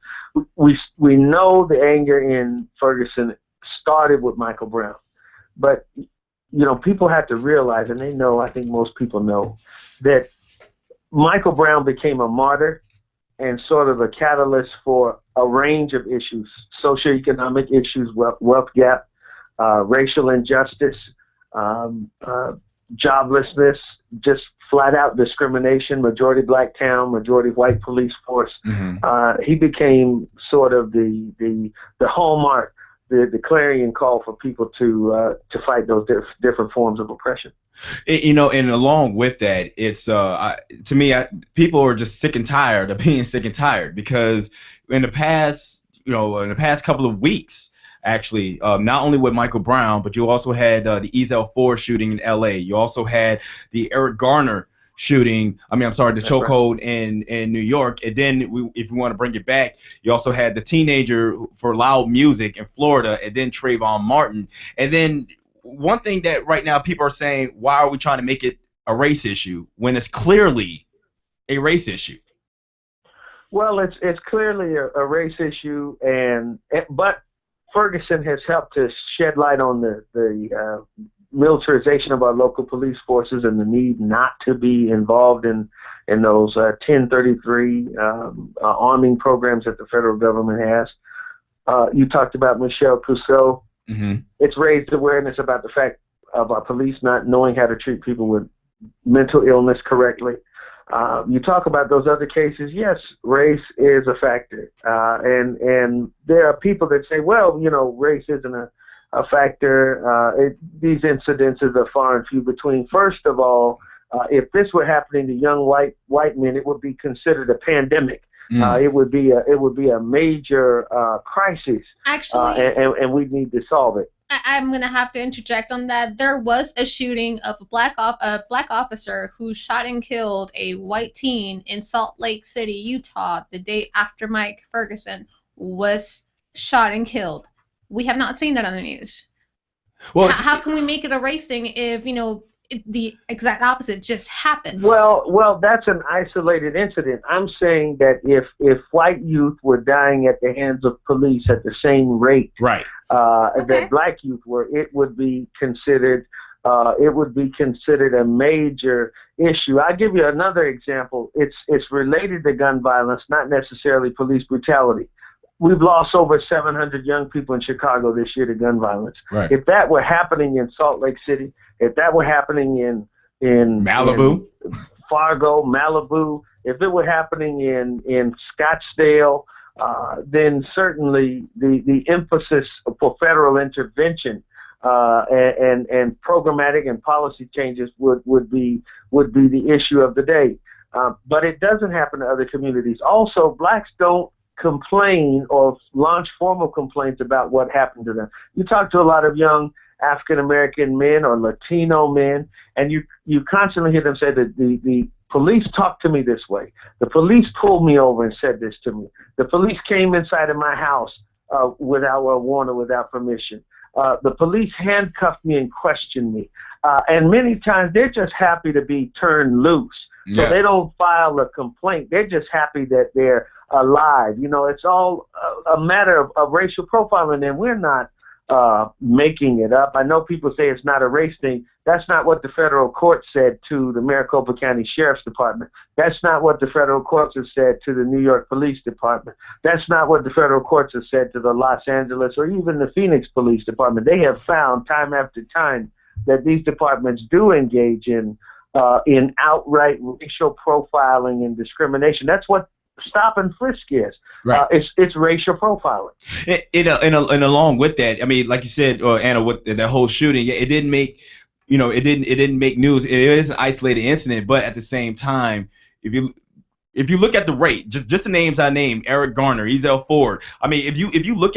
we know the anger in Ferguson started with Michael Brown, but you know, people have to realize, and they know, I think most people know, that Michael Brown became a martyr and sort of a catalyst for a range of issues, socioeconomic issues, wealth gap, racial injustice, joblessness, just flat out discrimination, majority black town, majority white police force. Mm-hmm. He became sort of the hallmark, the clarion call for people to fight those different forms of oppression. You know, and along with that, it's to me, people are just sick and tired of being sick and tired, because in the past couple of weeks, actually, not only with Michael Brown, but you also had the Ezel 4 shooting in L.A. You also had the Eric Garner shooting. The chokehold in New York. And then, if we want to bring it back, you also had the teenager for loud music in Florida, and then Trayvon Martin. And then one thing that right now people are saying, why are we trying to make it a race issue when it's clearly a race issue? Well, it's clearly a race issue, but Ferguson has helped to shed light on the militarization of our local police forces and the need not to be involved in those 1033 arming programs that the federal government has. You talked about Michelle Cusseaux. Mm-hmm. It's raised awareness about the fact of our police not knowing how to treat people with mental illness correctly. You talk about those other cases. Yes, race is a factor, and there are people that say, well, you know, race isn't a factor. These incidences are far and few between. First of all, if this were happening to young white men, it would be considered a pandemic. It would be a major crisis. Actually, and we need to solve it. I'm gonna have to interject on that. There was a shooting of a black officer who shot and killed a white teen in Salt Lake City, Utah, the day after Mike Ferguson was shot and killed. We have not seen that on the news. Well, how can we make it a race thing if the exact opposite just happened? Well, that's an isolated incident. I'm saying that if white youth were dying at the hands of police at the same rate that black youth were, it would be considered a major issue. I'll give you another example. It's related to gun violence, not necessarily police brutality. We've lost over 700 young people in Chicago this year to gun violence. Right. If that were happening in Salt Lake City, if that were happening in Malibu, Fargo, Malibu, if it were happening in Scottsdale, then certainly the emphasis for federal intervention and programmatic and policy changes would be the issue of the day. But it doesn't happen to other communities. Also, blacks don't complain or launch formal complaints about what happened to them. You talk to a lot of young African American men or Latino men, and you constantly hear them say that the police talked to me this way. The police pulled me over and said this to me. The police came inside of my house without a warrant or without permission. The police handcuffed me and questioned me. And many times they're just happy to be turned loose. So they don't file a complaint. They're just happy that they're alive. It's all a matter of racial profiling, and we're not making it up. I know people say it's not a race thing. That's not what the federal court said to the Maricopa County Sheriff's Department. That's not what the federal courts have said to the New York Police Department. That's not what the federal courts have said to the Los Angeles or even the Phoenix Police Department. They have found time after time that these departments do engage in outright racial profiling and discrimination. That's what stop and frisk is. Right. It's racial profiling. And along with that, I mean, like you said, Anna, with that whole shooting, it didn't make, it didn't make news. It is an isolated incident, but at the same time, if you look at the rate, just the names I named, Eric Garner, Ezell Ford. I mean, if you look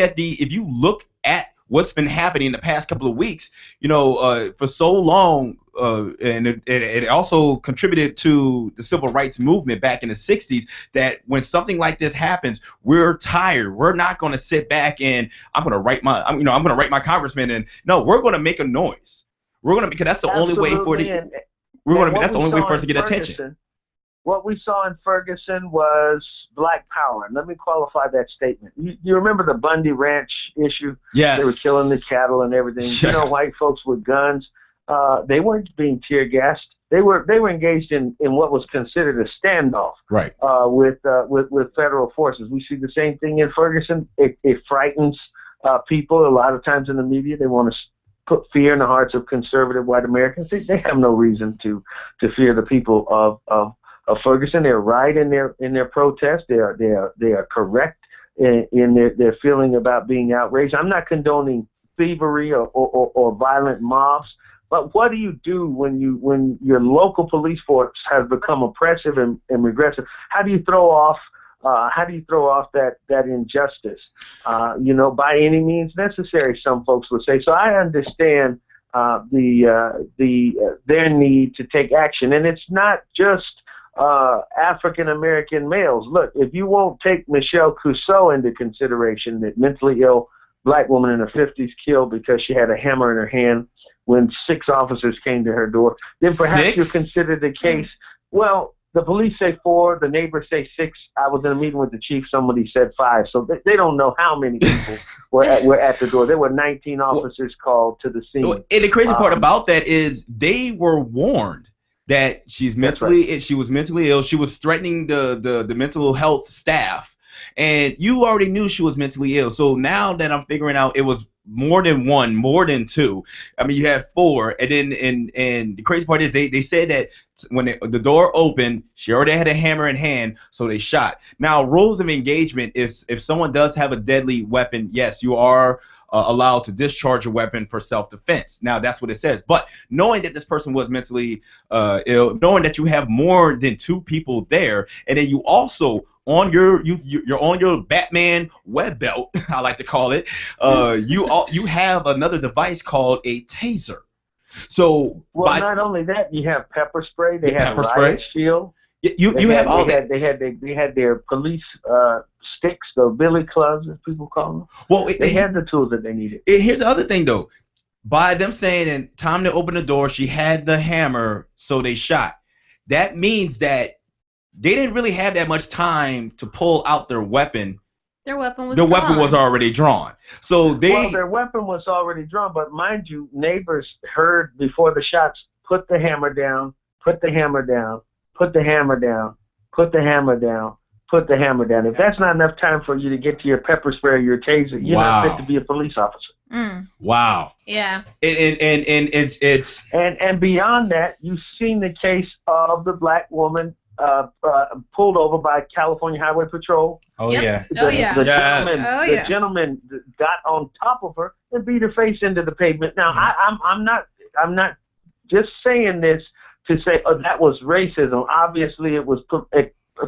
at what's been happening in the past couple of weeks, for so long, and it also contributed to the civil rights movement back in the 60s, that when something like this happens, we're tired. We're not going to sit back and I'm going to write my congressman, and no, we're going to make a noise. Because that's the only way for it. That's the only way for us to get attention. What we saw in Ferguson was black power. Let me qualify that statement. You remember the Bundy Ranch issue? Yes. They were killing the cattle and everything. Yeah. White folks with guns. They weren't being tear gassed. They were engaged in what was considered a standoff. Right. With federal forces. We see the same thing in Ferguson. It frightens people a lot of times in the media. They want to put fear in the hearts of conservative white Americans. They have no reason to fear the people of Ferguson. They're right in their protest. They are correct in their feeling about being outraged. I'm not condoning thievery or violent mobs, but what do you do when your local police force has become oppressive and regressive? How do you throw off that injustice? By any means necessary, some folks would say. So I understand their need to take action, and it's not just African American males. Look, if you won't take Michelle Cusseaux into consideration, that mentally ill black woman in her 50s killed because she had a hammer in her hand when 6 officers came to her door, then perhaps you consider the case. Well, the police say 4, the neighbors say 6. I was in a meeting with the chief, somebody said 5. So they don't know how many people were at the door. There were 19 officers called to the scene. And the crazy part about that is they were warned that she was mentally ill. She was threatening the mental health staff, and you already knew she was mentally ill. So now that I'm figuring out it was more than 1, more than 2. I mean, you have 4, and then and the crazy part is they said that when the door opened, she already had a hammer in hand, so they shot. Now, rules of engagement is if someone does have a deadly weapon, yes, you are allowed to discharge a weapon for self-defense. Now, that's what it says. But knowing that this person was mentally ill, knowing that you have more than 2 people there, and then you also you're on your Batman web belt, I like to call it. You have another device called a taser. So not only that, you have pepper spray. They have riot shield. You have all that. They had their police sticks, the billy clubs, as people call them. Well, they had the tools that they needed. Here's the other thing, though. by them saying and time to open the door, she had the hammer, so they shot. That means that they didn't really have that much time to pull out their weapon. Their weapon was the drawn. weapon was already drawn. So their weapon was already drawn, but mind you, neighbors heard before the shots, put the hammer down, put the hammer down, put the hammer down, put the hammer down, put the hammer down. If that's not enough time for you to get to your pepper spray or your taser, you're not fit to be a police officer. Wow. Yeah. And beyond that, you've seen the case of the black woman pulled over by California Highway Patrol. Oh yeah. The gentleman got on top of her and beat her face into the pavement. Now I'm not just saying this to say that was racism. Obviously, it was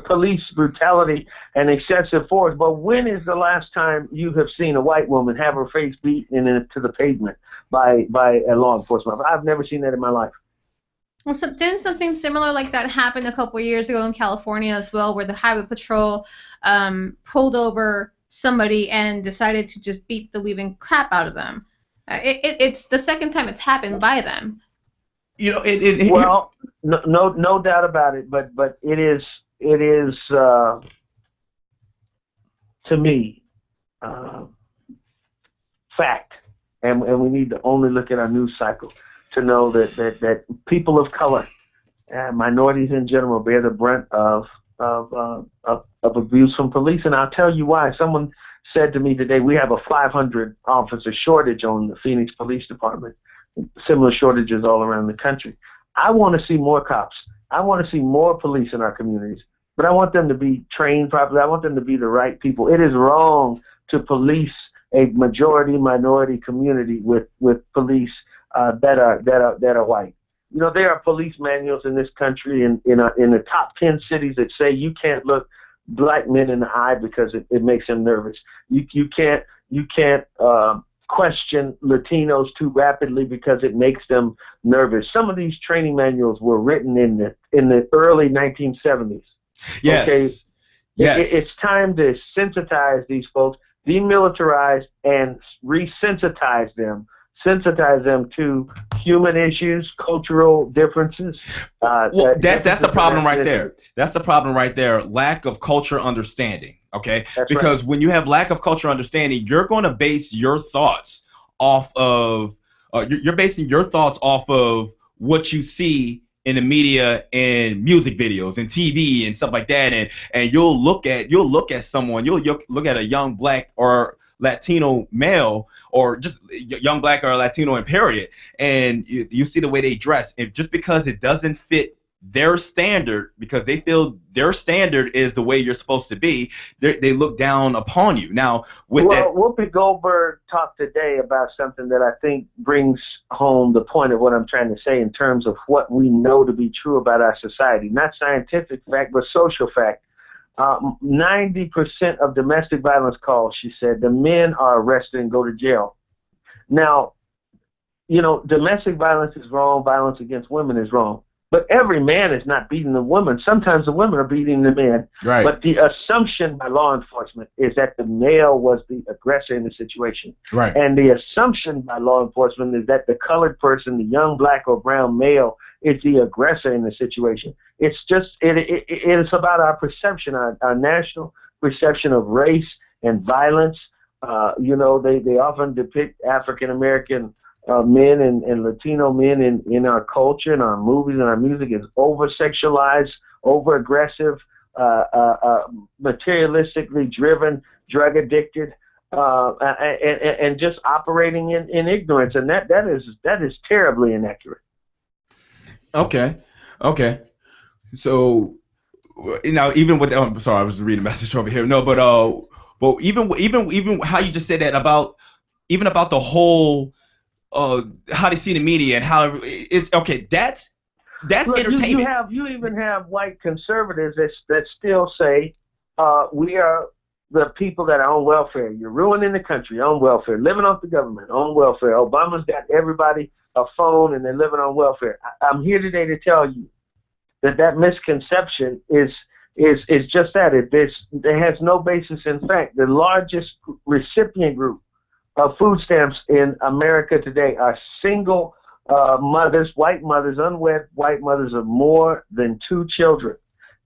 police brutality and excessive force. But when is the last time you have seen a white woman have her face beaten into the pavement by a law enforcement? I've never seen that in my life. Well, didn't something similar like that happen a couple of years ago in California as well, where the Highway Patrol pulled over somebody and decided to just beat the living crap out of them? It's the second time it's happened by them. You know, well, no doubt about it, but it is to me fact, and we need to only look at our news cycle to know that people of color, minorities in general, bear the brunt of abuse from police. And I'll tell you why. Someone said to me today, we have a 500 officer shortage on the Phoenix Police Department. Similar shortages all around the country. I want to see more cops. I want to see more police in our communities, but I want them to be trained properly. I want them to be the right people. It is wrong to police a minority community with police that are white. You know, there are police manuals in this country in the top 10 cities that say you can't look black men in the eye because it makes them nervous. You can't question Latinos too rapidly because it makes them nervous. Some of these training manuals were written in the early 1970s. Yes. Okay? Yes. It's time to sensitize these folks, demilitarize and resensitize them. Sensitize them to human issues, cultural differences. Well, that's the problem right there. That's the problem right there. Lack of culture understanding. Okay, because when you have lack of culture understanding, you're going to base your thoughts off of you're basing your thoughts off of what you see in the media and music videos and TV and stuff like that, and you'll look at someone, you'll look at a young black or Latino male, or just young black or Latino in period, and you see the way they dress, and just because it doesn't fit their standard, because they feel their standard is the way you're supposed to be, they look down upon you. Now, Whoopi Goldberg talked today about something that I think brings home the point of what I'm trying to say in terms of what we know to be true about our society. Not scientific fact, but social fact. 90% of domestic violence calls, she said, the men are arrested and go to jail. Now, you know, domestic violence is wrong, violence against women is wrong. But every man is not beating the woman. Sometimes the women are beating the men. Right. But the assumption by law enforcement is that the male was the aggressor in the situation. Right. And the assumption by law enforcement is that the colored person, the young black or brown male, is the aggressor in the situation. It's just, it is about our perception, our national perception of race and violence. You know, they often depict African-American men and Latino men in our culture, in our movies and our music is over-sexualized, over-aggressive, materialistically driven, drug-addicted, and just operating in ignorance. And that is terribly inaccurate. Okay. So, you know, even with I'm sorry, I was reading a message over here. No, but even how you just said that about the whole how they see the media and how it's okay. That's Look, entertainment. You even have white conservatives that still say we are the people that are on welfare. You're ruining the country, on welfare, living off the government, on welfare. Obama's got everybody a phone and they're living on welfare. I'm here today to tell you that misconception is just that. It has no basis in fact. The largest recipient group of food stamps in America today are single mothers, white mothers, unwed white mothers of more than 2 children.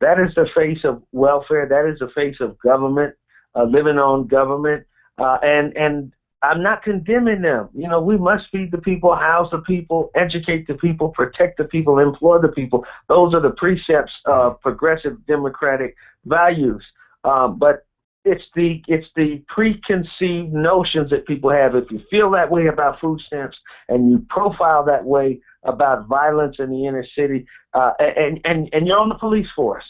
That is the face of welfare. That is the face of government, living on government. And I'm not condemning them. You know, we must feed the people, house the people, educate the people, protect the people, employ the people. Those are the precepts of progressive democratic values. But it's the preconceived notions that people have. If you feel that way about food stamps and you profile that way about violence in the inner city, and you're on the police force,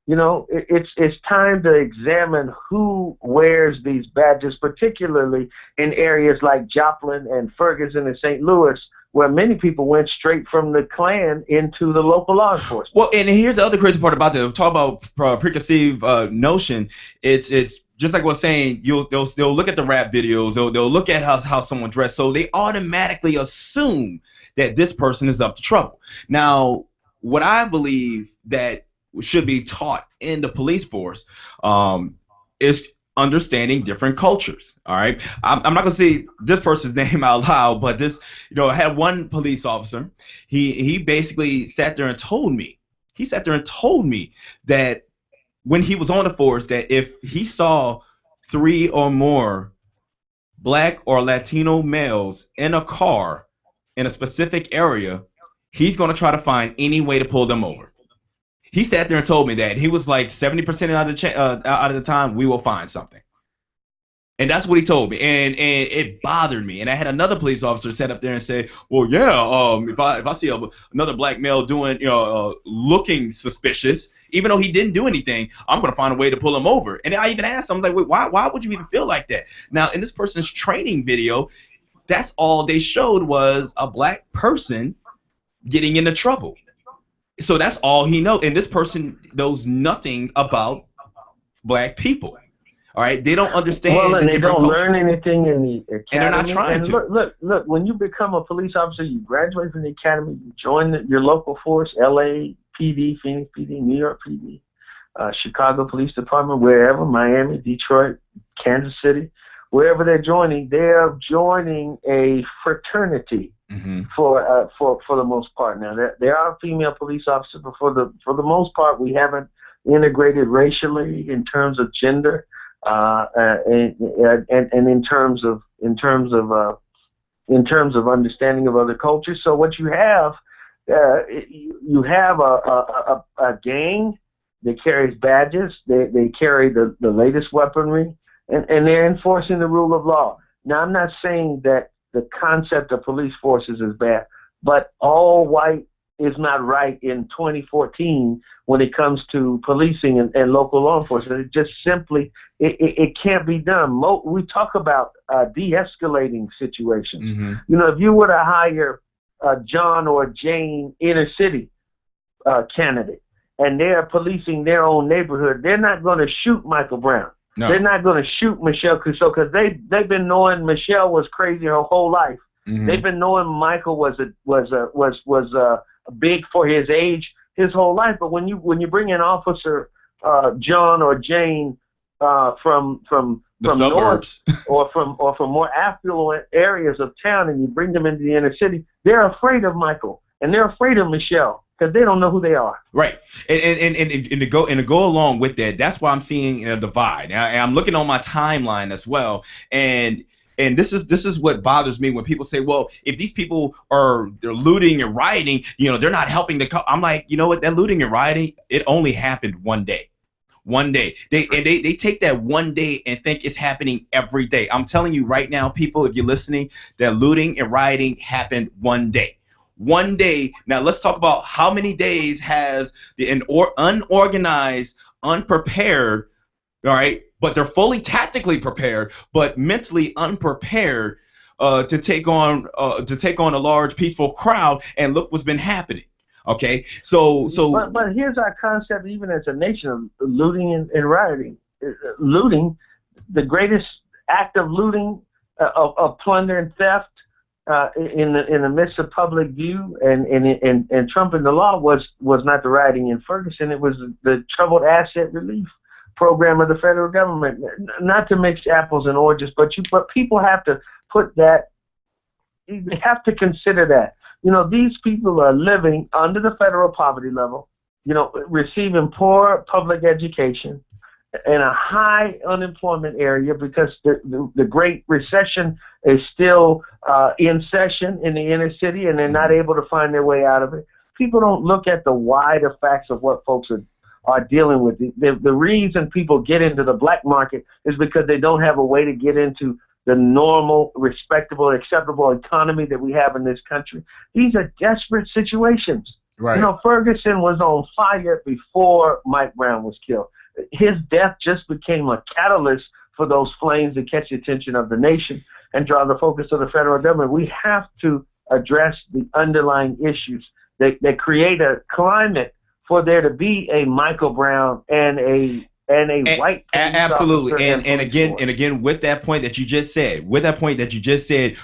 you know, it's time to examine who wears these badges, particularly in areas like Joplin and Ferguson and St. Louis, where many people went straight from the Klan into the local law enforcement. Well, and here's the other crazy part about that. Talk about preconceived notion. It's just like I was saying. They'll look at the rap videos. They'll look at how someone dressed, so they automatically assume that this person is up to trouble. Now, what I believe that should be taught in the police force is understanding different cultures. All right, I'm not gonna say this person's name out loud, but this, you know, I had one police officer. He basically sat there and told me. He sat there and told me that when he was on the force, that if he saw 3 or more Black or Latino males in a car in a specific area, he's gonna try to find any way to pull them over. He sat there and told me that. He was like 70% out of the time, we will find something. And that's what he told me. And it bothered me. And I had another police officer sit up there and say, well, yeah, if I see another black male doing, looking suspicious, even though he didn't do anything, I'm going to find a way to pull him over. And I even asked him, I'm like, wait, why would you even feel like that? Now, in this person's training video, that's all they showed was a black person getting into trouble. So that's all he knows. And this person knows nothing about black people. All right, they don't understand. Well, and they don't learn anything in the academy. And they're not trying to. Look. When you become a police officer, you graduate from the academy, you join your local force, L.A. PD, Phoenix PD, New York PD, Chicago Police Department, wherever, Miami, Detroit, Kansas City, wherever they're joining a fraternity. Mm-hmm. For the most part. Now there are female police officers, but for the most part, we haven't integrated racially in terms of gender, and in terms of understanding of other cultures. So what you have a gang that carries badges. They carry the latest weaponry, and they're enforcing the rule of law. Now I'm not saying that the concept of police forces is bad, but all white is not right in 2014 when it comes to policing and local law enforcement. It just simply, it can't be done. We talk about de-escalating situations. Mm-hmm. You know, if you were to hire John or Jane inner city candidate, and they're policing their own neighborhood, they're not going to shoot Michael Brown. No. They're not going to shoot Michelle Cusseaux because they've been knowing Michelle was crazy her whole life. Mm-hmm. They've been knowing Michael was big for his age his whole life. But when you bring in Officer John or Jane from the suburbs or from more affluent areas of town, and you bring them into the inner city, they're afraid of Michael and they're afraid of Michelle. Because they don't know who they are. Right, and to go along with that, that's why I'm seeing a divide. And I'm looking on my timeline as well, and this is what bothers me when people say, well, if these people they're looting and rioting, they're not helping the. I'm like, you know what? That looting and rioting, it only happened one day. One day. They take that one day and think it's happening every day. I'm telling you right now, people, if you're listening, that looting and rioting happened one day. One day. Now let's talk about how many days has the unorganized, unprepared, all right, but they're fully tactically prepared, but mentally unprepared to take on a large peaceful crowd. And look what's been happening. Okay, so but here's our concept, even as a nation, of looting and rioting. Looting, the greatest act of looting, of plunder and theft. In the midst of public view and trumping the law was not the rioting in Ferguson. It was the troubled asset relief program of the federal government. Not to mix apples and oranges, but people have to put that, you have to consider that. You know, these people are living under the federal poverty level, you know, receiving poor public education in a high unemployment area because the Great Recession is still in session in the inner city, and they're not able to find their way out of it. People don't look at the wider facts of what folks are dealing with. The reason people get into the black market is because they don't have a way to get into the normal, respectable, acceptable economy that we have in this country. These are desperate situations. Right. You know, Ferguson was on fire before Mike Brown was killed. His death just became a catalyst for those flames to catch the attention of the nation and draw the focus of the federal government. We have to address the underlying issues that create a climate for there to be a Michael Brown and a white police absolutely officer and again with that point that you just said,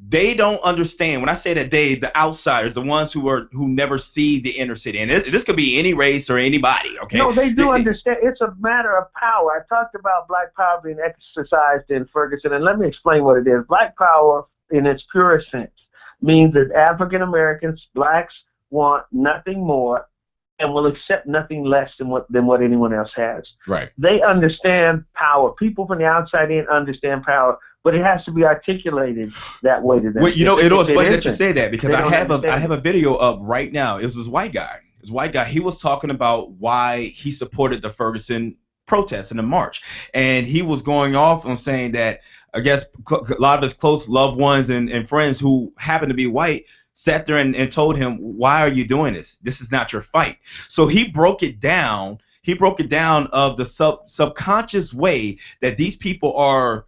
they don't understand. When I say that, the outsiders, the ones who never see the inner city, and this could be any race or anybody. Okay, no, they do understand. It's a matter of power. I talked about black power being exercised in Ferguson, and let me explain what it is. Black power in its purest sense means that African Americans, blacks, want nothing more and will accept nothing less than what anyone else has. Right. They understand power. People from the outside in understand power, but it has to be articulated that way to them. Well, you know, it's funny that you say that, because I have a video up right now. It was this white guy. He was talking about why he supported the Ferguson protests and the march, and he was going off on saying that I guess a lot of his close loved ones and friends who happen to be white sat there and told him, why are you doing this? This is not your fight. So he broke it down. Of the subconscious way that these people are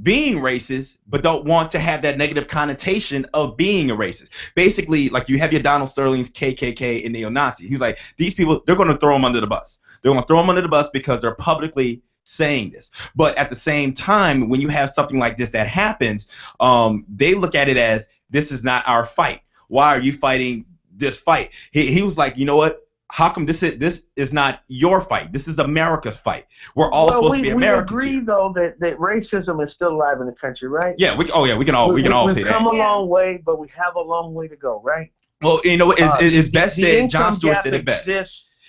being racist, but don't want to have that negative connotation of being a racist. Basically, like you have your Donald Sterling's KKK and neo-Nazi. He's like, these people, they're going to throw them under the bus. They're going to throw them under the bus because they're publicly saying this. But at the same time, when you have something like this that happens, they look at it as, this is not our fight. Why are you fighting this fight? He was like, you know what? How come this is not your fight? This is America's fight. We're all supposed to be Americans. We agree, though, that racism is still alive in the country, right? Yeah. We can all say that. We've come a long way, but we have a long way to go, right? Well, you know, it's best said. John Stewart said it best.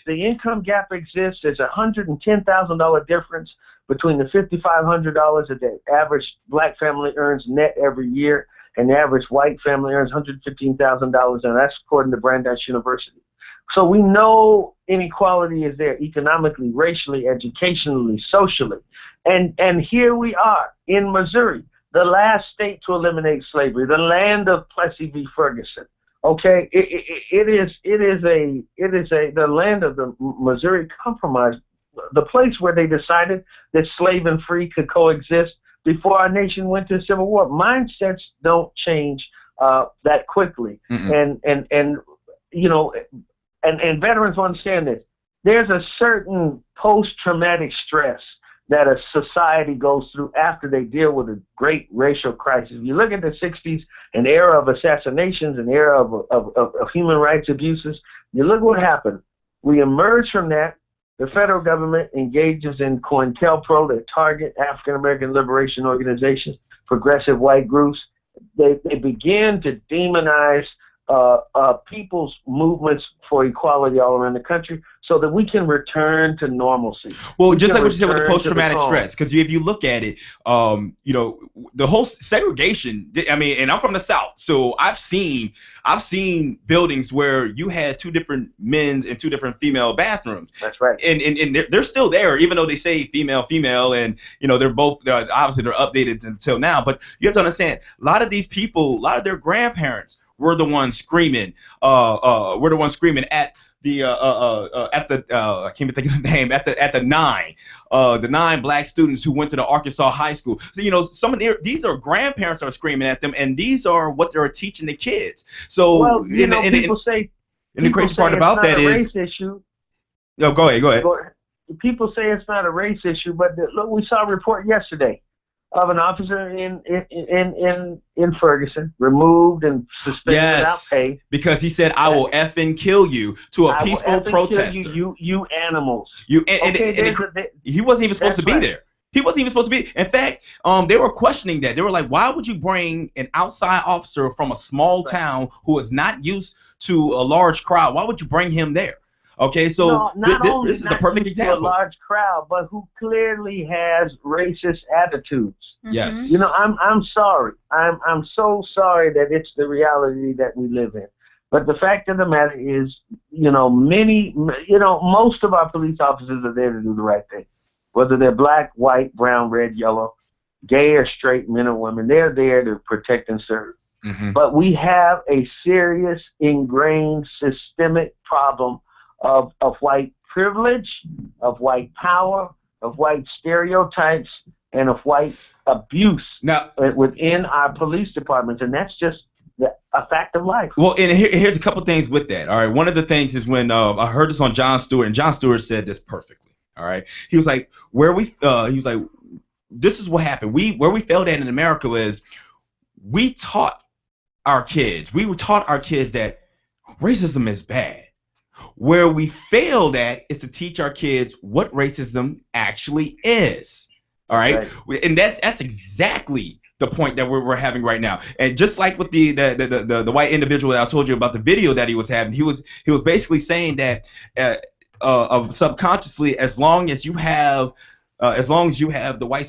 The income gap exists. There's a $110,000 difference between the $5,500 that the average black family earns net every year, and the average white family earns $115,000, and that's according to Brandeis University. So we know inequality is there economically, racially, educationally, socially. And here we are in Missouri, the last state to eliminate slavery, the land of Plessy v. Ferguson. Okay, it is the land of the Missouri Compromise, the place where they decided that slave and free could coexist before our nation went to civil war. Mindsets don't change that quickly, and you know, and veterans understand this. There's a certain post-traumatic stress that a society goes through after they deal with a great racial crisis. If you look at the 60s, an era of assassinations, an era of human rights abuses, you look what happened. We emerged from that. The federal government engages in COINTELPRO that target African-American liberation organizations, progressive white groups. They begin to demonize people's movements for equality all around the country so that we can return to normalcy. Well, just like what you said with the post-traumatic stress, because if you look at it, you know, the whole segregation, I mean, and I'm from the South, so I've seen buildings where you had two different men's and two different female bathrooms. That's right. And they're still there, even though they say female, and, you know, they're obviously they're updated until now. But you have to understand, a lot of these people, a lot of their grandparents were the ones screaming. At the I can't even think of the name, at the nine black students who went to the Arkansas high school. So, you know, these are grandparents that are screaming at them, and these are what they're teaching the kids. So, well, you know, people say, and the crazy part about that is, race issue. No, go ahead. People say it's not a race issue, but look, we saw a report yesterday of an officer in Ferguson removed and suspended without pay because he said, "I will effing kill you" to a peaceful protester. You animals. He wasn't even supposed to be there. He wasn't even supposed to be. In fact, they were questioning that. They were like, why would you bring an outside officer from a small town who is not used to a large crowd? Why would you bring him there? Okay, so this is the perfect example. To a large crowd, but who clearly has racist attitudes. Yes. You know, I'm sorry. I'm so sorry that it's the reality that we live in. But the fact of the matter is, you know, most of our police officers are there to do the right thing. Whether they're black, white, brown, red, yellow, gay or straight, men or women, they're there to protect and serve. But we have a serious, ingrained, systemic problem of white privilege, of white power, of white stereotypes, and of white abuse within our police departments. And that's just a fact of life. Well, and here's a couple things with that. All right, one of the things is when I heard this on Jon Stewart, and Jon Stewart said this perfectly. All right, he was like, this is what happened. Where we failed at in America was we taught our kids that racism is bad. Where we failed at is to teach our kids what racism actually is. All right, and that's exactly the point that we're having right now. And just like with the white individual that I told you about, the video that he was having, he was basically saying that subconsciously, as long as you have the white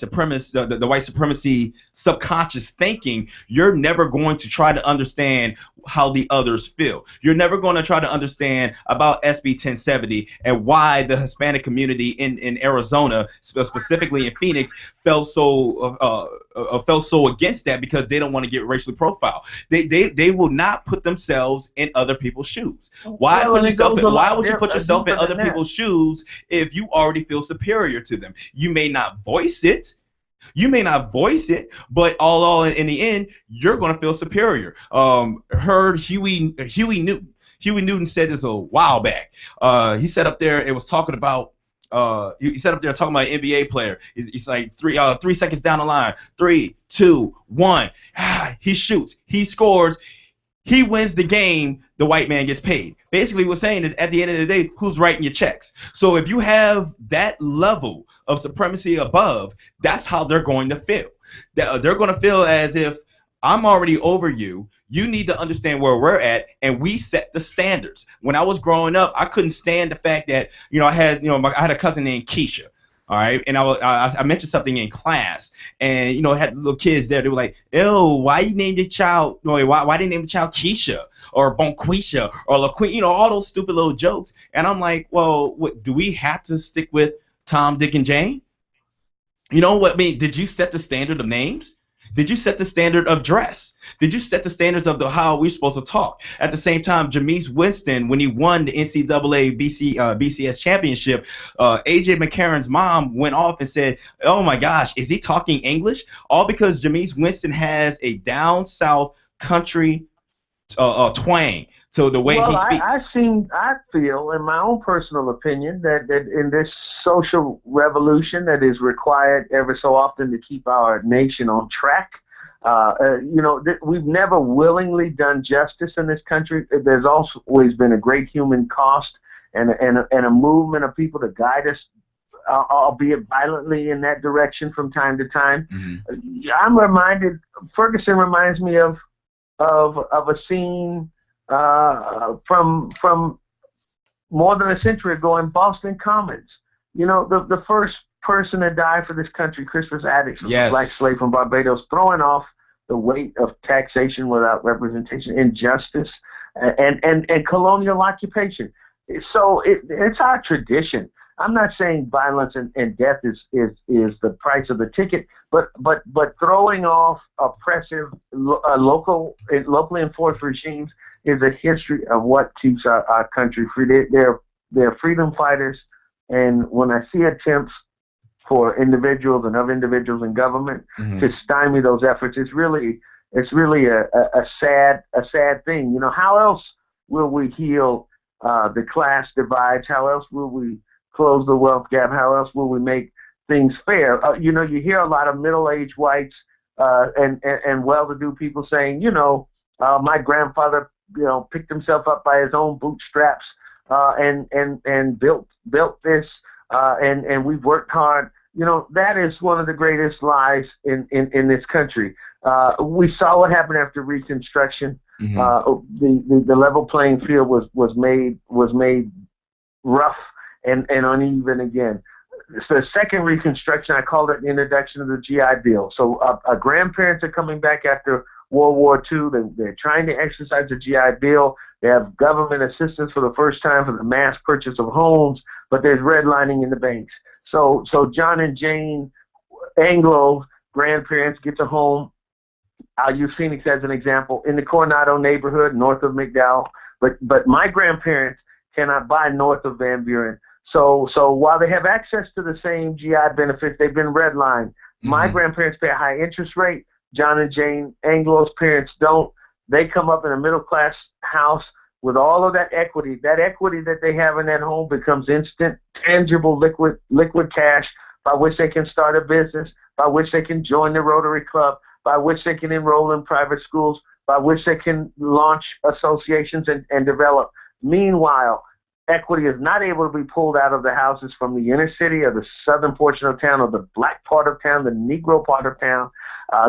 supremacy subconscious thinking, you're never going to try to understand how the others feel. You're never going to try to understand about SB 1070 and why the Hispanic community in Arizona, specifically in Phoenix, felt so against that, because they don't want to get racially profiled. They will not put themselves in other people's shoes. Why would you put yourself in other people's shoes if you already feel superior to them? You may not voice it. But all in the end, you're going to feel superior. Heard Huey Newton. Huey Newton said this a while back. He said up there, it was talking about. He said up there talking about an NBA player. He's like 3 seconds down the line. 3, 2, 1. He shoots. He scores. He wins the game. The white man gets paid. Basically, what's saying is, at the end of the day, who's writing your checks? So if you have that level of supremacy above, that's how they're going to feel. They're going to feel as if I'm already over you. You need to understand where we're at, and we set the standards. When I was growing up, I couldn't stand the fact that I had a cousin named Keisha. All right, and I mentioned something in class, and had little kids there. They were like, "Ew, why you named your child? Why didn't name the child Keisha or Bonquisha or LaQueen?" All those stupid little jokes. And I'm like, well, do we have to stick with Tom, Dick, and Jane? You know what I mean? Did you set the standard of names? Did you set the standard of dress? Did you set the standards of how we're supposed to talk? At the same time, Jameis Winston, when he won the NCAA BCS championship, AJ McCarron's mom went off and said, "Oh my gosh, is he talking English?" All because Jameis Winston has a down south country twang to the way he speaks. I feel, in my own personal opinion, that in this social revolution that is required ever so often to keep our nation on track, we've never willingly done justice in this country. There's always been a great human cost and a movement of people to guide us, albeit violently, in that direction from time to time. Mm-hmm. I'm reminded, Ferguson reminds me of a scene from more than a century ago in Boston Commons. The first person to die for this country, Crispus Attucks, was a black slave from Barbados, throwing off the weight of taxation without representation, injustice, and colonial occupation. So it's our tradition. I'm not saying violence and death is the price of the ticket, but throwing off oppressive locally enforced regimes is a history of what keeps our country free. They're freedom fighters, and when I see attempts for individuals and of individuals in government to stymie those efforts, it's really a sad thing. How else will we heal the class divides? How else will we close the wealth gap? How else will we make things fair? You hear a lot of middle-aged whites and well-to-do people saying, my grandfather, picked himself up by his own bootstraps and built this, and we've worked hard. that is one of the greatest lies in this country. We saw what happened after Reconstruction. The level playing field was made rough and uneven again. So the second Reconstruction, I called it the introduction of the GI Bill. So our grandparents are coming back after World War II. They're trying to exercise the GI Bill. They have government assistance for the first time for the mass purchase of homes, but there's redlining in the banks. So John and Jane Anglo grandparents get a home. I'll use Phoenix as an example, in the Coronado neighborhood north of McDowell. But my grandparents cannot buy north of Van Buren. So while they have access to the same GI benefits, they've been redlined. My grandparents pay a high interest rate. John and Jane Anglo's parents don't. They come up in a middle-class house with all of that equity. That equity that they have in that home becomes instant, tangible, liquid cash by which they can start a business, by which they can join the Rotary Club, by which they can enroll in private schools, by which they can launch associations and develop. Meanwhile, equity is not able to be pulled out of the houses from the inner city or the southern portion of town or the black part of town, the Negro part of town,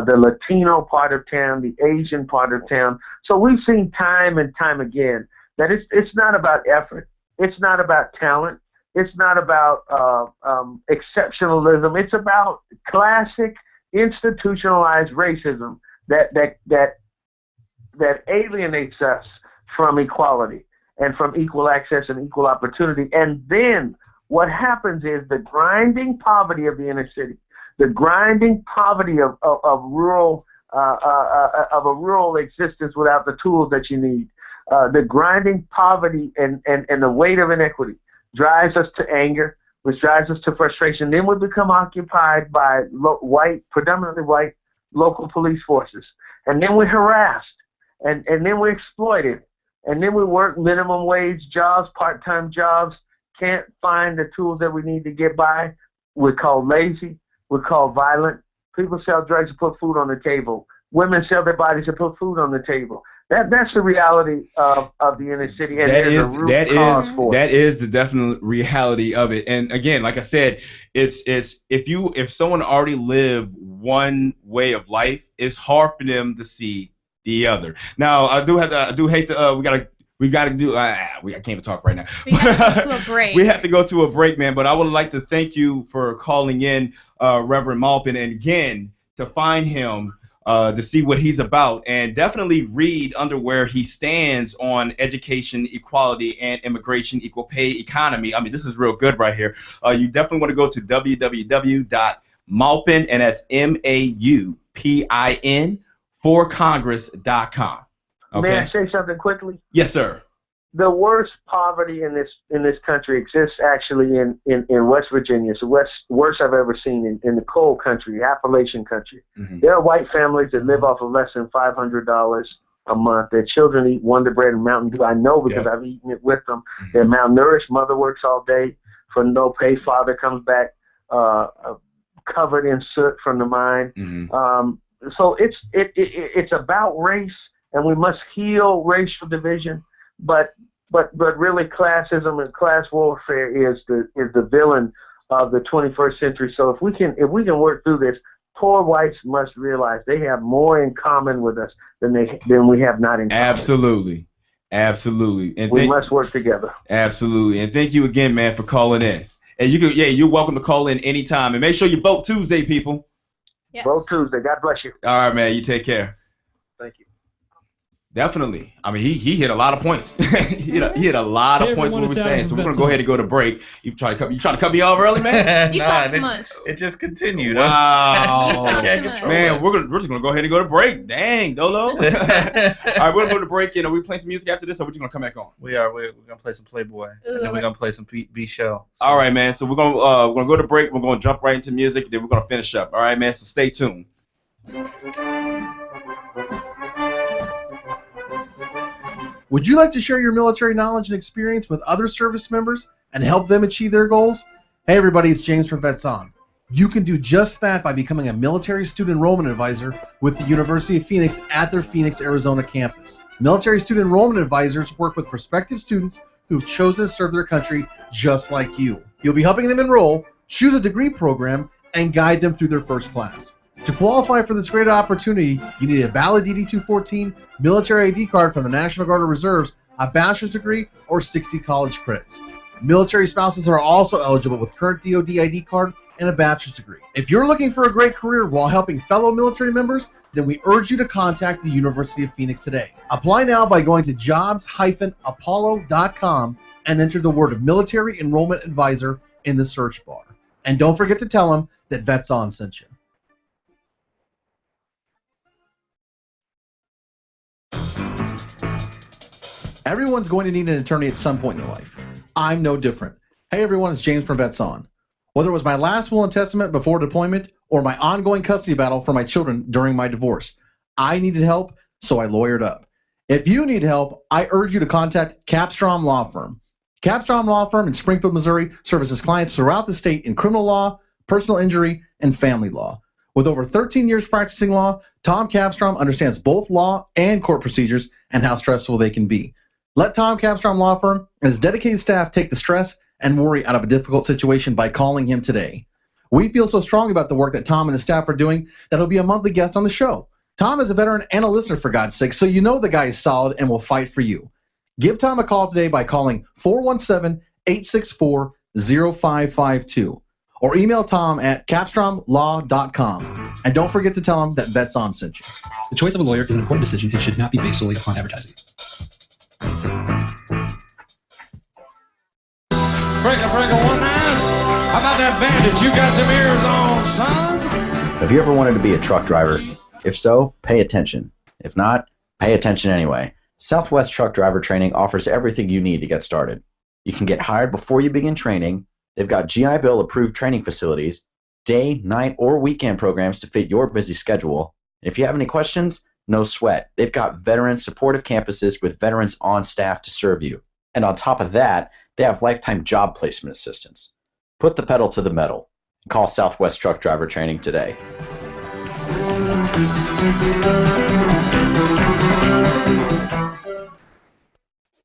the Latino part of town, the Asian part of town. So we've seen time and time again that it's not about effort. It's not about talent. It's not about exceptionalism. It's about classic institutionalized racism that alienates us from equality and from equal access and equal opportunity. And then what happens is the grinding poverty of the inner city, the grinding poverty of rural of a rural existence without the tools that you need, the grinding poverty and the weight of inequity drives us to anger, which drives us to frustration. Then we become occupied by predominantly white local police forces. And then we're harassed. And then we're exploited. And then we work minimum wage jobs, part-time jobs, can't find the tools that we need to get by. We're called lazy. We're called violent. People sell drugs to put food on the table. Women sell their bodies to put food on the table. That's the reality of the inner city, and there's a root cause for it. That is the definite reality of it. And again, like I said, it's if someone already lived one way of life, it's hard for them to see the other. Now, I do hate to we gotta do I can't even talk right now. We have to go to a break. We have to go to a break, man. But I would like to thank you for calling in, Reverend Maupin, and again to find him. To see what he's about, and definitely read under where he stands on education, equality, and immigration, equal pay economy. I mean, this is real good right here. You definitely want to go to www.maupin, and that's MAUPIN, forcongress.com. Okay? May I say something quickly? Yes, sir. The worst poverty in this country exists actually in West Virginia. It's the worst I've ever seen in the coal country, Appalachian country. There are white families that live off of less than $500 a month. Their children eat Wonder Bread and Mountain Dew. I know because I've eaten it with them. They're malnourished. Mother works all day for no pay. Father comes back covered in soot from the mine. So it's about race, and we must heal racial division. But really, classism and class warfare is the villain of the 21st century. So if we can work through this, poor whites must realize they have more in common with us than we have not in common. Absolutely. And we must work together. Absolutely. And thank you again, man, for calling in. And you're welcome to call in anytime. And make sure you vote Tuesday, people. Yes. Vote Tuesday. God bless you. All right, man. You take care. Thank you. Definitely. I mean, he hit a lot of points. he hit a lot of points. What we're saying. So we're gonna go ahead and go to break. You trying to cut me off early, man? You talk too much. It just continued. Wow. Man, we're just gonna go ahead and go to break. Dang, Dolo. All right, we're gonna go to break. Are we playing some music after this, or we're just gonna come back on? We are. We're gonna play some Playboy, and then we're gonna play some B-Shell. So. All right, man. So we're gonna go to break. We're gonna jump right into music. Then we're gonna finish up. All right, man. So stay tuned. Would you like to share your military knowledge and experience with other service members and help them achieve their goals? Hey everybody, it's James from Vets On. You can do just that by becoming a military student enrollment advisor with the University of Phoenix at their Phoenix, Arizona campus. Military student enrollment advisors work with prospective students who've chosen to serve their country just like you. You'll be helping them enroll, choose a degree program, and guide them through their first class. To qualify for this great opportunity, you need a valid DD-214, military ID card from the National Guard or Reserves, a bachelor's degree, or 60 college credits. Military spouses are also eligible with current DoD ID card and a bachelor's degree. If you're looking for a great career while helping fellow military members, then we urge you to contact the University of Phoenix today. Apply now by going to jobs-apollo.com and enter the word Military Enrollment Advisor in the search bar. And don't forget to tell them that Vets On sent you. Everyone's going to need an attorney at some point in their life. I'm no different. Hey everyone, it's James from Vets On. Whether it was my last will and testament before deployment or my ongoing custody battle for my children during my divorce, I needed help, so I lawyered up. If you need help, I urge you to contact Capstrom Law Firm. Capstrom Law Firm in Springfield, Missouri services clients throughout the state in criminal law, personal injury, and family law. With over 13 years practicing law, Tom Capstrom understands both law and court procedures and how stressful they can be. Let Tom Capstrom Law Firm and his dedicated staff take the stress and worry out of a difficult situation by calling him today. We feel so strong about the work that Tom and his staff are doing that he'll be a monthly guest on the show. Tom is a veteran and a listener, for God's sake, so you know the guy is solid and will fight for you. Give Tom a call today by calling 417-864-0552 or email Tom at capstromlaw.com. And don't forget to tell him that Vets On sent you. The choice of a lawyer is an important decision and should not be based solely upon advertising. Breaker, 1-9. How about that bandit? You got some ears on, son? Have you ever wanted to be a truck driver? If so, pay attention. If not, pay attention anyway. Southwest Truck Driver Training offers everything you need to get started. You can get hired before you begin training. They've got GI Bill approved training facilities, day, night, or weekend programs to fit your busy schedule. And if you have any questions, no sweat. They've got veteran supportive campuses with veterans on staff to serve you. And on top of that, they have lifetime job placement assistance. Put the pedal to the metal. Call Southwest Truck Driver Training today.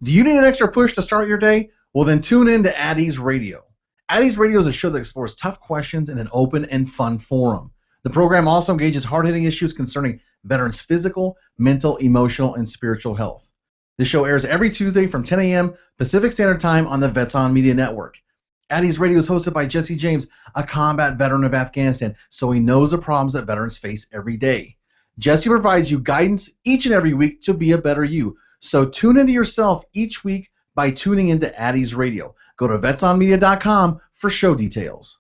Do you need an extra push to start your day? Well, then tune in to Addie's Radio. Addie's Radio is a show that explores tough questions in an open and fun forum. The program also engages hard-hitting issues concerning veterans' physical, mental, emotional, and spiritual health. The show airs every Tuesday from 10 a.m. Pacific Standard Time on the Vets On Media Network. Addie's Radio is hosted by Jesse James, a combat veteran of Afghanistan, so he knows the problems that veterans face every day. Jesse provides you guidance each and every week to be a better you. So tune into yourself each week by tuning into Addie's Radio. Go to vetsonmedia.com for show details.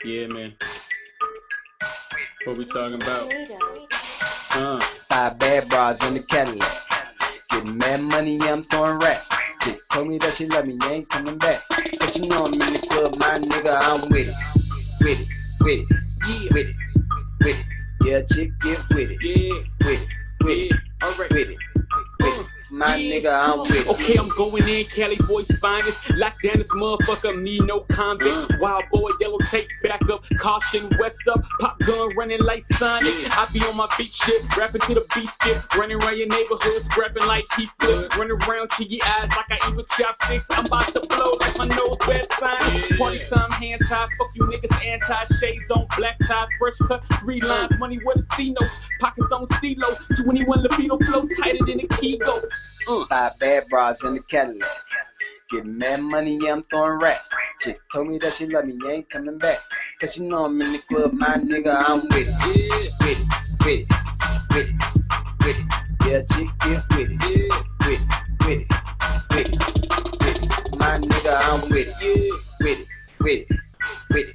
Yeah, man. What we talking about? 5 bad bras in the Cadillac. Getting mad money, yeah, I'm throwing racks. Chick told me that she love me, ain't coming back. But you know I'm in the club, my nigga, I'm with it. With it, with it, yeah. With it, with it. Yeah, chick, get with it. Yeah. With it, with it, alright. With it, with it. My nigga, I'm with it. Okay, I'm going in, Cali boys finest. Lock down this motherfucker, me no convict. Wild boy, yellow tape, back up, caution, west up, pop gun running like Sonic. I be on my beat shit, rapping to the beat skip, running around your neighborhood, scrapping like Keith Flip, running around to your eyes like I eat with chopsticks. I'm about to blow like my nose bad sign. Party time, hands high, fuck you niggas, anti shades on, black tie, fresh cut, 3 lines, money with a C note, pockets on CeeLo, 21 libido flow tighter than a Kigo. 5 bad bras in the Cadillac. Getting mad money, yeah, I'm throwing racks. Chick told me that she love me, ain't coming back. Cause you know I'm in the club, my nigga, I'm with it. With it, with it, with it, with it. Yeah, chick, get with it. With it, with it, with it, with it. My nigga, I'm with it. With it, with it, with it,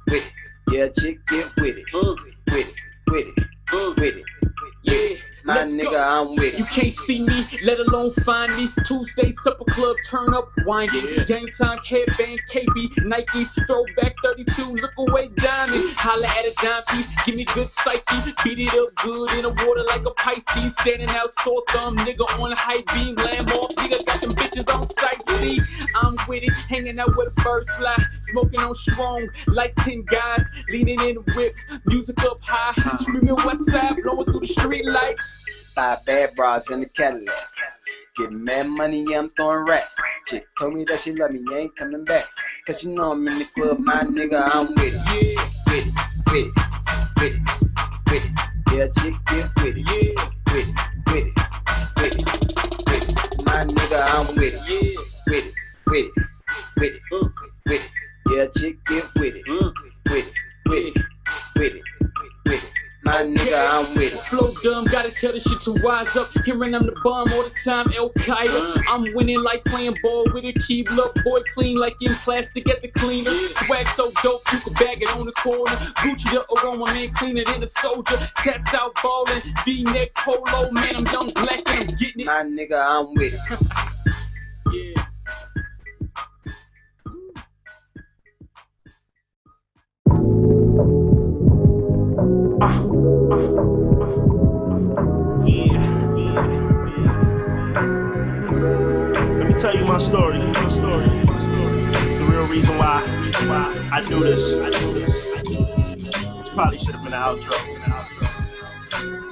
with it. Yeah, chick, get with it. With it, with it, with it. Yeah. My Let's nigga, go. I'm with it. You can't see me, let alone find me. Tuesday, supper club, turn up, winding. Game time, headband, KB, Nikes, throwback 32, look away, diamond. Holla at a dime piece, give me good psyche. Beat it up good in the water like a Pisces. Standing out, sore thumb, nigga on high beam. Lamb off, nigga got them bitches on sight. See, I'm with it, hanging out with a bird fly. Smoking on strong, like 10 guys. Leaning in the whip, music up high. Screaming west side, blowing through the street lights. 5 bad bras in the Cadillac. Getting mad money, yeah, I'm throwing racks. Chick told me that she love me, you ain't coming back. Cause you know I'm in the club, my nigga, I'm with it. With it, with it, with it, with it. Yeah, chick, get with it. With it, with it, with it, with it. My nigga, I'm with it. With it, with it, with it, with it. Yeah, chick, get with it. With it, with it, with it, with it. My nigga, I'm with it. Flow dumb, gotta tell this shit to wise up. Hearing I'm the bomb all the time, Al Qaeda. I'm winning like playing ball with a Keebler. Boy clean like in plastic at the cleaner. Swag so dope, you can bag it on the corner. Gucci the aroma, man, cleaner than a soldier. Tats out ballin', V-neck polo, man, I'm young, black, and I'm getting it. My nigga, I'm with it. Yeah. Let me tell you my story. It's the real reason why I do this. This probably should have been an outro.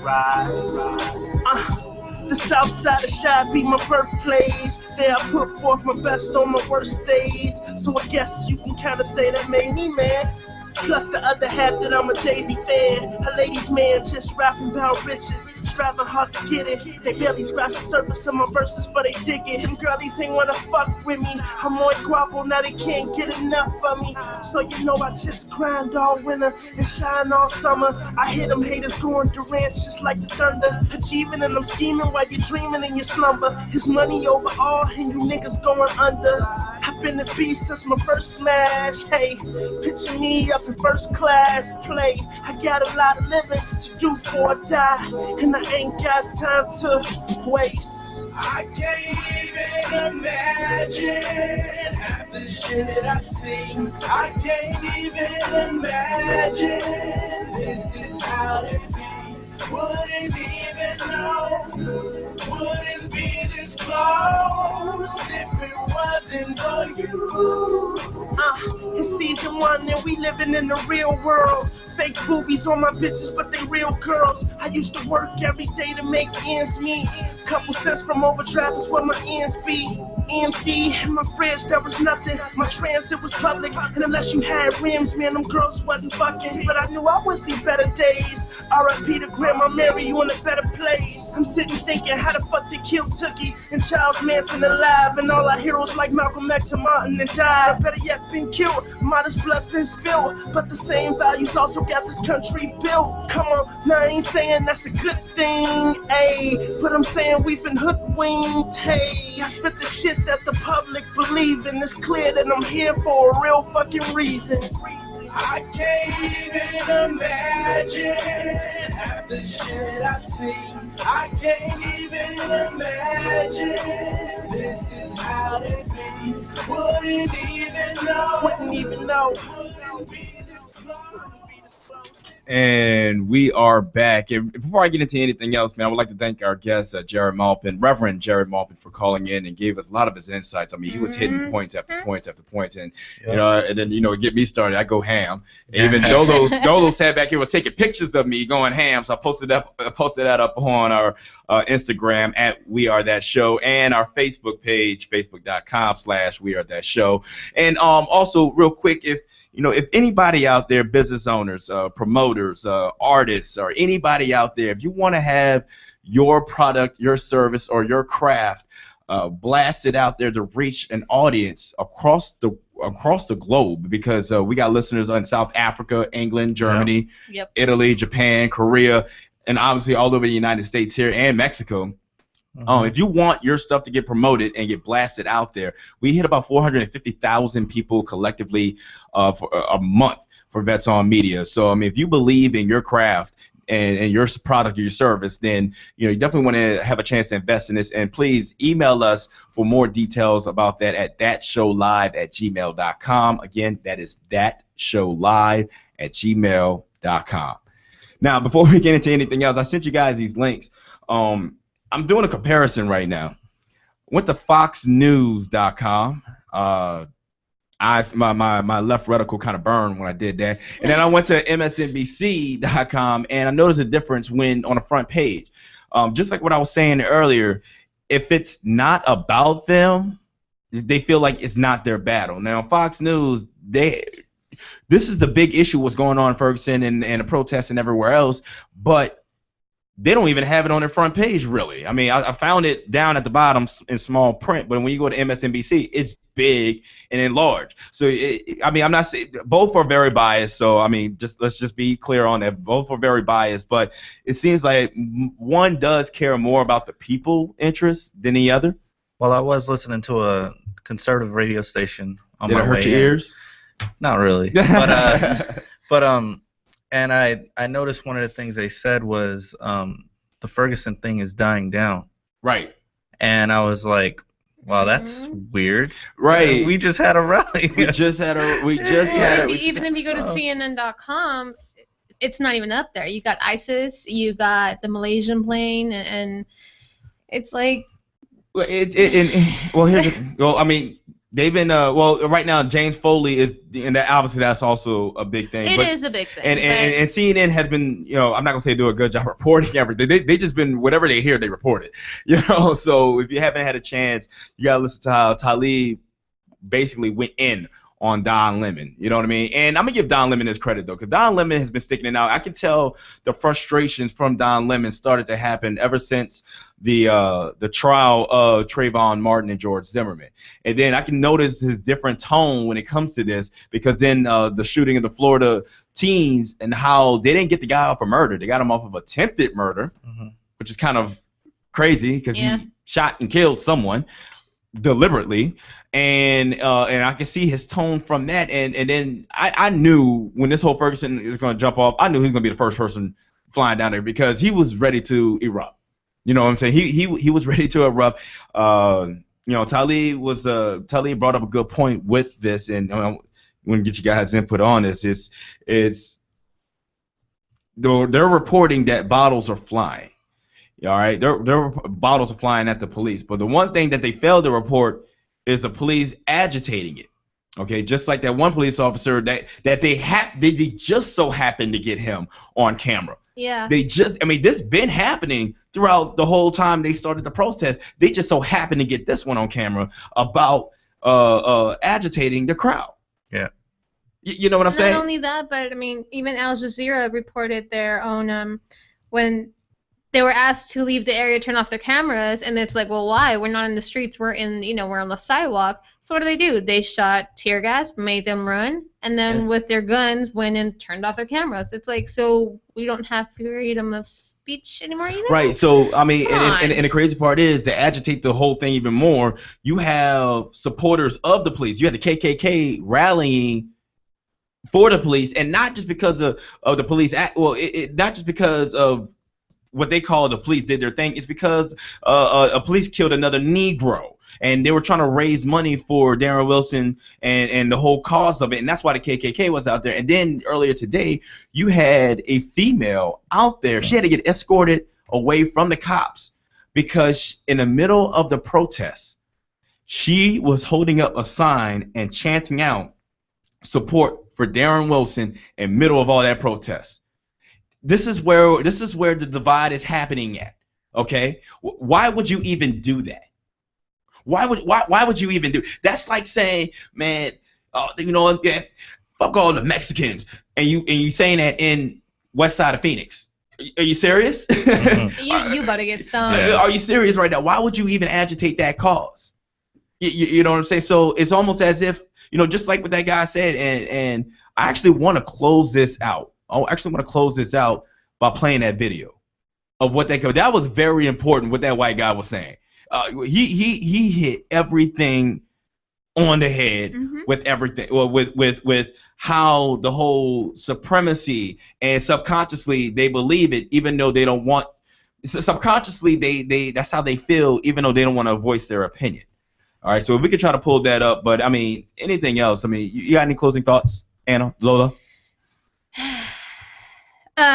Right. The south side of Chi be my birthplace. There I put forth my best on my worst days. So I guess you can kinda say that made me mad. Plus the other half that I'm a Jay-Z fan. A ladies man just rapping about riches, striving hard to get it. They barely scratch the surface of my verses for they dig it. Them girlies ain't wanna fuck with me. I'm on guapo, now they can't get enough of me. So you know I just grind all winter and shine all summer. I hear them haters going Durant just like the thunder. Achieving and I'm scheming while you're dreaming in your slumber. His money over all and you niggas going under. I've been the beast since my first smash. Hey, picture me up in first class play. I got a lot of living to do before I die, and I ain't got time to waste. I can't even imagine half the shit that I've seen. I can't even imagine this is how they be. Wouldn't even know, wouldn't be this close if it wasn't for you. It's season 1 and we living in the real world. Fake boobies on my bitches, but they real girls. I used to work every day to make ends meet. Couple cents from overdraft is what my ends be. Empty in my fridge, there was nothing. My transit was public, and unless you had rims, man, them girls wasn't fucking. But I knew I would see better days. R.I.P. to Grandma Mary, you in a better place. I'm sitting thinking, how the fuck they killed Tookie and Charles Manson alive, and all our heroes like Malcolm X and Martin that died. Better yet, been killed, modest blood been spilled. But the same values also got this country built. Come on, now I ain't saying that's a good thing, ayy, but I'm saying we've been hoodwinked, hey. I spit the shit that the public believe in. It's clear that I'm here for a real fucking reason. I can't even imagine half the shit I've seen. I can't even imagine this is how they be. Wouldn't even know. And we are back. And before I get into anything else, man, I would like to thank our guest, Jarrett Maupin, Reverend Jarrett Maupin, for calling in and gave us a lot of his insights. I mean, he was hitting points after points after points, and you know, and then get me started. I go ham. Even Dolo sat back here was taking pictures of me going ham, so I posted that up on our Instagram at We Are That Show and our Facebook page, facebook.com/We Are That Show. And also, real quick, if anybody out there, business owners, promoters, artists, or anybody out there, if you want to have your product, your service, or your craft blasted out there to reach an audience across the globe, because we got listeners in South Africa, England, Germany, Italy, Japan, Korea, and obviously all over the United States here and Mexico. If you want your stuff to get promoted and get blasted out there, we hit about 450,000 people collectively for a month for Vets on Media. So if you believe in your craft and your product or your service, then you definitely want to have a chance to invest in this. And please email us for more details about that at thatshowlive@gmail.com. Again, that is thatshowlive@gmail.com. Now, before we get into anything else, I sent you guys these links. I'm doing a comparison right now. Went to foxnews.com. My left reticle kind of burned when I did that. And then I went to msnbc.com, and I noticed a difference when on the front page. just like what I was saying earlier, if it's not about them, they feel like it's not their battle. Now, Fox News, this is the big issue what's going on in Ferguson and the protests and everywhere else, but they don't even have it on their front page, really. I mean, I found it down at the bottom in small print, but when you go to MSNBC, it's big and enlarged. So, I mean, I'm not saying both are very biased. So, I mean, let's just be clear on that. Both are very biased, but it seems like one does care more about the people interest than the other. Well, I was listening to a conservative radio station on Did my it hurt way your in. ears? Not really, and I noticed one of the things they said was the Ferguson thing is dying down. Right. And I was like, wow, that's weird. Right. We just had a rally. We just had a. Even if you go to CNN.com, it's not even up there. You got ISIS, you got the Malaysian plane, and it's like. Well, I mean, they've been right now James Foley is, and obviously that's also a big thing. It is a big thing. And CNN has been, I'm not gonna say do a good job reporting everything. They just been whatever they hear they report it. So if you haven't had a chance, you gotta listen to how Talib basically went in on Don Lemon. You know what I mean? And I'm gonna give Don Lemon his credit though, because Don Lemon has been sticking it out. I can tell the frustrations from Don Lemon started to happen ever since the trial of Trayvon Martin and George Zimmerman. And then I can notice his different tone when it comes to this, because then the shooting of the Florida teens and how they didn't get the guy off of murder. They got him off of attempted murder, which is kind of crazy because he shot and killed someone deliberately, and I can see his tone from that, and then I knew when this whole Ferguson is going to jump off, I knew he was going to be the first person flying down there because he was ready to erupt. You know what I'm saying? He was ready to erupt. Talib brought up a good point with this, and I want to get you guys' input on this. It's they're reporting that bottles are flying. All right, there bottles are flying at the police, but the one thing that they failed to report is the police agitating it. Okay, just like that one police officer that they just so happened to get him on camera. Yeah. This been happening throughout the whole time they started the protest. They just so happened to get this one on camera about agitating the crowd. Yeah. You know what I'm saying? Not only that, but I mean, even Al Jazeera reported their own when they were asked to leave the area, turn off their cameras, and it's like, well, why? We're not in the streets. We're we're on the sidewalk. So what do? They shot tear gas, made them run, and then with their guns went and turned off their cameras. It's like, so we don't have freedom of speech anymore either? Right. So, I mean, and the crazy part is to agitate the whole thing even more, you have supporters of the police. You had the KKK rallying for the police, and not just because of the police act. Well, not just because of what they call the police did their thing. It's because a police killed another Negro, and they were trying to raise money for Darren Wilson and the whole cause of it, and that's why the KKK was out there. And then earlier today, you had a female out there. She had to get escorted away from the cops because in the middle of the protest, she was holding up a sign and chanting out support for Darren Wilson in the middle of all that protest. This is where the divide is happening at. Okay, why would you even do that? Why would you even do? That's like saying, man, fuck all the Mexicans, and you saying that in West Side of Phoenix. Are you serious? You better get stoned. Are you serious right now? Why would you even agitate that cause? You know what I'm saying? So it's almost as if, just like what that guy said, and I actually want to close this out. I actually want to close this out by playing that video of what that was very important. What that white guy was saying, he hit everything on the head with everything. Well, with how the whole supremacy and subconsciously they believe it, even though they don't want. Subconsciously, they that's how they feel, even though they don't want to voice their opinion. All right, so we could try to pull that up, but I mean, anything else? I mean, you got any closing thoughts, Anna, Lola?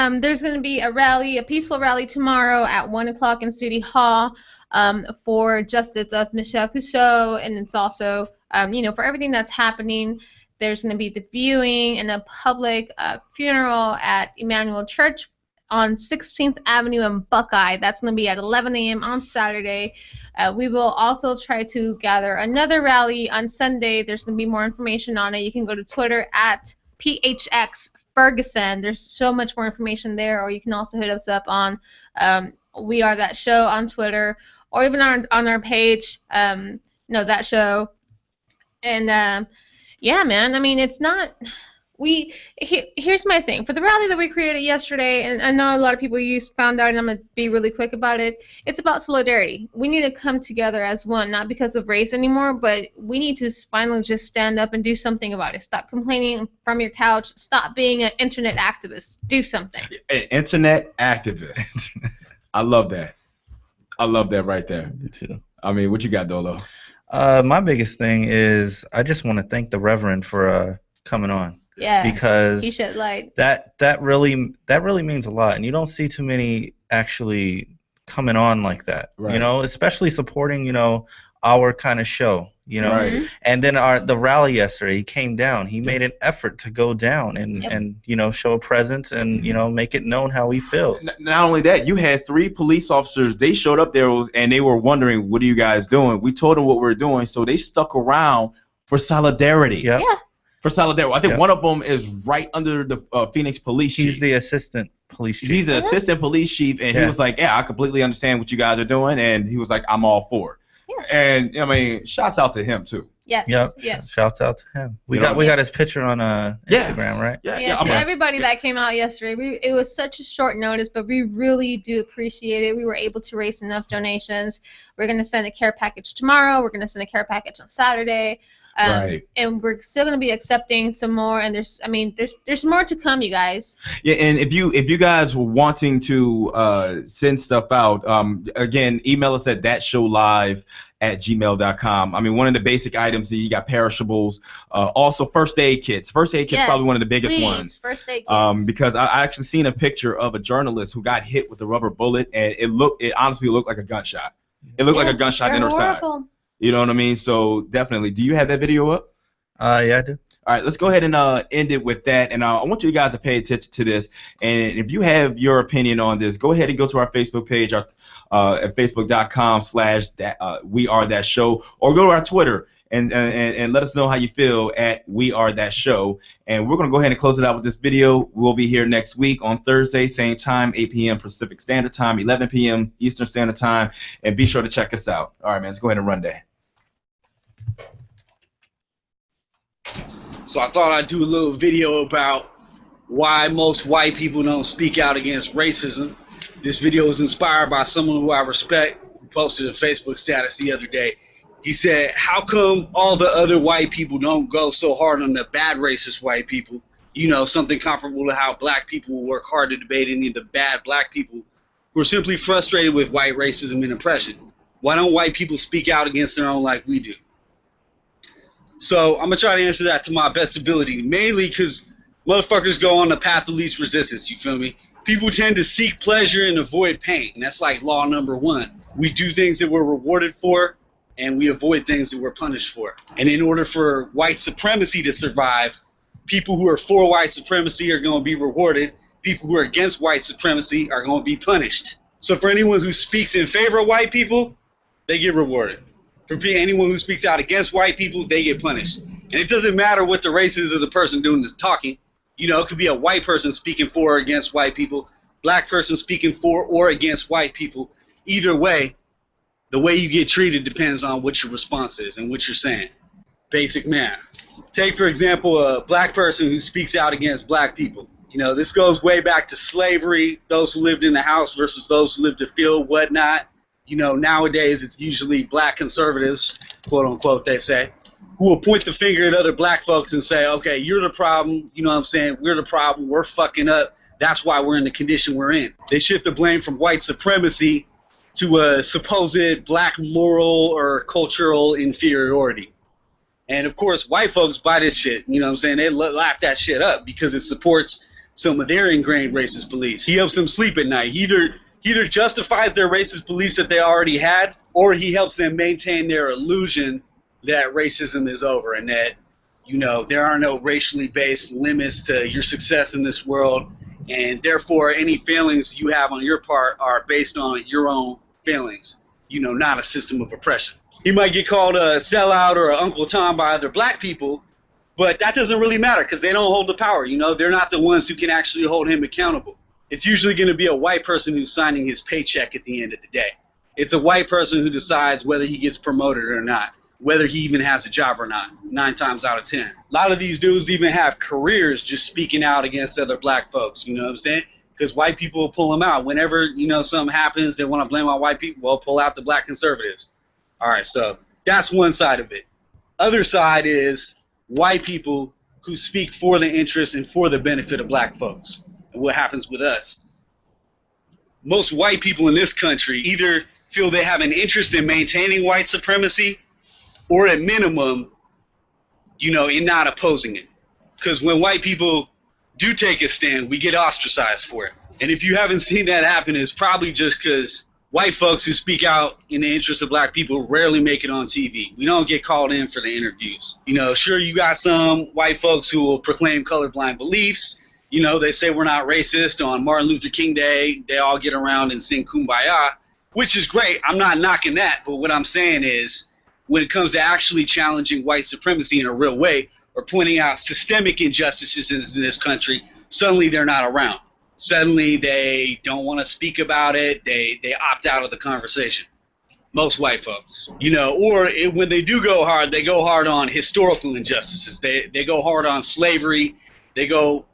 There's going to be a peaceful rally tomorrow at 1 o'clock in City Hall for justice of Michelle Cusseaux, and it's also, for everything that's happening. There's going to be the viewing and a public funeral at Emmanuel Church on 16th Avenue in Buckeye. That's going to be at 11 a.m. on Saturday. We will also try to gather another rally on Sunday. There's going to be more information on it. You can go to Twitter at PHX Ferguson. There's so much more information there, or you can also hit us up on We Are That Show on Twitter, or even on our page, That Show. And yeah, man, I mean, it's not... Here's my thing. For the rally that we created yesterday, and I know a lot of people found out, and I'm going to be really quick about it, it's about solidarity. We need to come together as one, not because of race anymore, but we need to finally just stand up and do something about it. Stop complaining from your couch. Stop being an internet activist. Do something. An internet activist. I love that. I love that right there. Me too. I mean, what you got, Dolo? My biggest thing is I just want to thank the Reverend for coming on. Yeah, because he shed light. That really means a lot, and you don't see too many actually coming on like that. Right. You know, especially supporting our kind of show. Right. And then the rally yesterday, he came down. He made an effort to go down and show a presence and make it known how he feels. Not only that, you had 3 police officers. They showed up there and they were wondering, "What are you guys doing?" We told them what we're doing, so they stuck around for solidarity. Yeah. For solidarity. I think one of them is right under the Phoenix police chief. He's the assistant police chief. He's the assistant police chief, and he was like, "Yeah, I completely understand what you guys are doing," and he was like, "I'm all for it." Yeah. And I mean, shouts out to him too. Yes. Yep. Yes. Shouts out to him. We got his picture on Instagram, right? Yeah. To everybody that came out yesterday, it was such a short notice, but we really do appreciate it. We were able to raise enough donations. We're gonna send a care package tomorrow. We're gonna send a care package on Saturday. Right. And we're still going to be accepting some more, and there's more to come, you guys. Yeah, and if you guys were wanting to send stuff out, again, email us at thatshowlive@gmail.com. I mean, one of the basic items, you got perishables, also first aid kits. First aid kits probably one of the biggest ones. First aid kits. Because I actually seen a picture of a journalist who got hit with a rubber bullet, and it honestly looked like a gunshot. It looked like a gunshot in her side. You know what I mean? So definitely. Do you have that video up? Yeah, I do. All right, let's go ahead and end it with that. And I want you guys to pay attention to this. And if you have your opinion on this, go ahead and go to our Facebook page at facebook.com/WeAreThatShow, or go to our Twitter and let us know how you feel at We Are That Show. And we're going to go ahead and close it out with this video. We'll be here next week on Thursday, same time, 8 p.m. Pacific Standard Time, 11 p.m. Eastern Standard Time. And be sure to check us out. All right, man, let's go ahead and run that. So I thought I'd do a little video about why most white people don't speak out against racism. This video was inspired by someone who I respect, who posted a Facebook status the other day. He said, "How come all the other white people don't go so hard on the bad racist white people? You know, something comparable to how black people will work hard to debate any of the bad black people who are simply frustrated with white racism and oppression. Why don't white people speak out against their own like we do?" So I'm going to try to answer that to my best ability, mainly because motherfuckers go on the path of least resistance, you feel me? People tend to seek pleasure and avoid pain, and that's like law number 1. We do things that we're rewarded for, and we avoid things that we're punished for. And in order for white supremacy to survive, people who are for white supremacy are going to be rewarded. People who are against white supremacy are going to be punished. So for anyone who speaks in favor of white people, they get rewarded. For anyone who speaks out against white people, they get punished. And it doesn't matter what the race is of the person doing this talking. You know, it could be a white person speaking for or against white people, black person speaking for or against white people. Either way, the way you get treated depends on what your response is and what you're saying. Basic math. Take, for example, a black person who speaks out against black people. You know, this goes way back to slavery, those who lived in the house versus those who lived the field, whatnot. You know, nowadays it's usually black conservatives, quote unquote, they say, who will point the finger at other black folks and say, okay, you're the problem, you know what I'm saying, we're the problem, we're fucking up, that's why we're in the condition we're in. They shift the blame from white supremacy to a supposed black moral or cultural inferiority. And of course, white folks buy this shit, you know what I'm saying, they lap that shit up because it supports some of their ingrained racist beliefs. He helps them sleep at night. He either justifies their racist beliefs that they already had, or he helps them maintain their illusion that racism is over and that, you know, there are no racially based limits to your success in this world, And therefore, any feelings you have on your part are based on your own feelings, you know, not a system of oppression. He might get called a sellout or an Uncle Tom by other black people, but that doesn't really matter because they don't hold the power, you know. They're not the ones who can actually hold him accountable. It's usually going to be a white person who's signing his paycheck at the end of the day. It's a white person who decides whether he gets promoted or not, whether he even has a job or not, 9 times out of 10. A lot of these dudes even have careers just speaking out against other black folks, you know what I'm saying? Because white people will pull them out. Whenever, you know, something happens, they want to blame on white people, well, pull out the black conservatives. All right, so that's one side of it. Other side is white people who speak for the interest and for the benefit of black folks. And what happens with us? Most white people in this country either feel they have an interest in maintaining white supremacy or at minimum, you know, in not opposing it. Because when white people do take a stand, we get ostracized for it. And if you haven't seen that happen, it's probably just because white folks who speak out in the interest of black people rarely make it on TV. We don't get called in for the interviews. You know, sure, you got some white folks who will proclaim colorblind beliefs. You know, they say we're not racist. On Martin Luther King Day, they all get around and sing Kumbaya, which is great. I'm not knocking that. But what I'm saying is, when it comes to actually challenging white supremacy in a real way or pointing out systemic injustices in this country, suddenly they're not around. Suddenly they don't want to speak about it. They opt out of the conversation. Most white folks, you know, or when they do go hard, they go hard on historical injustices. They go hard on slavery. They go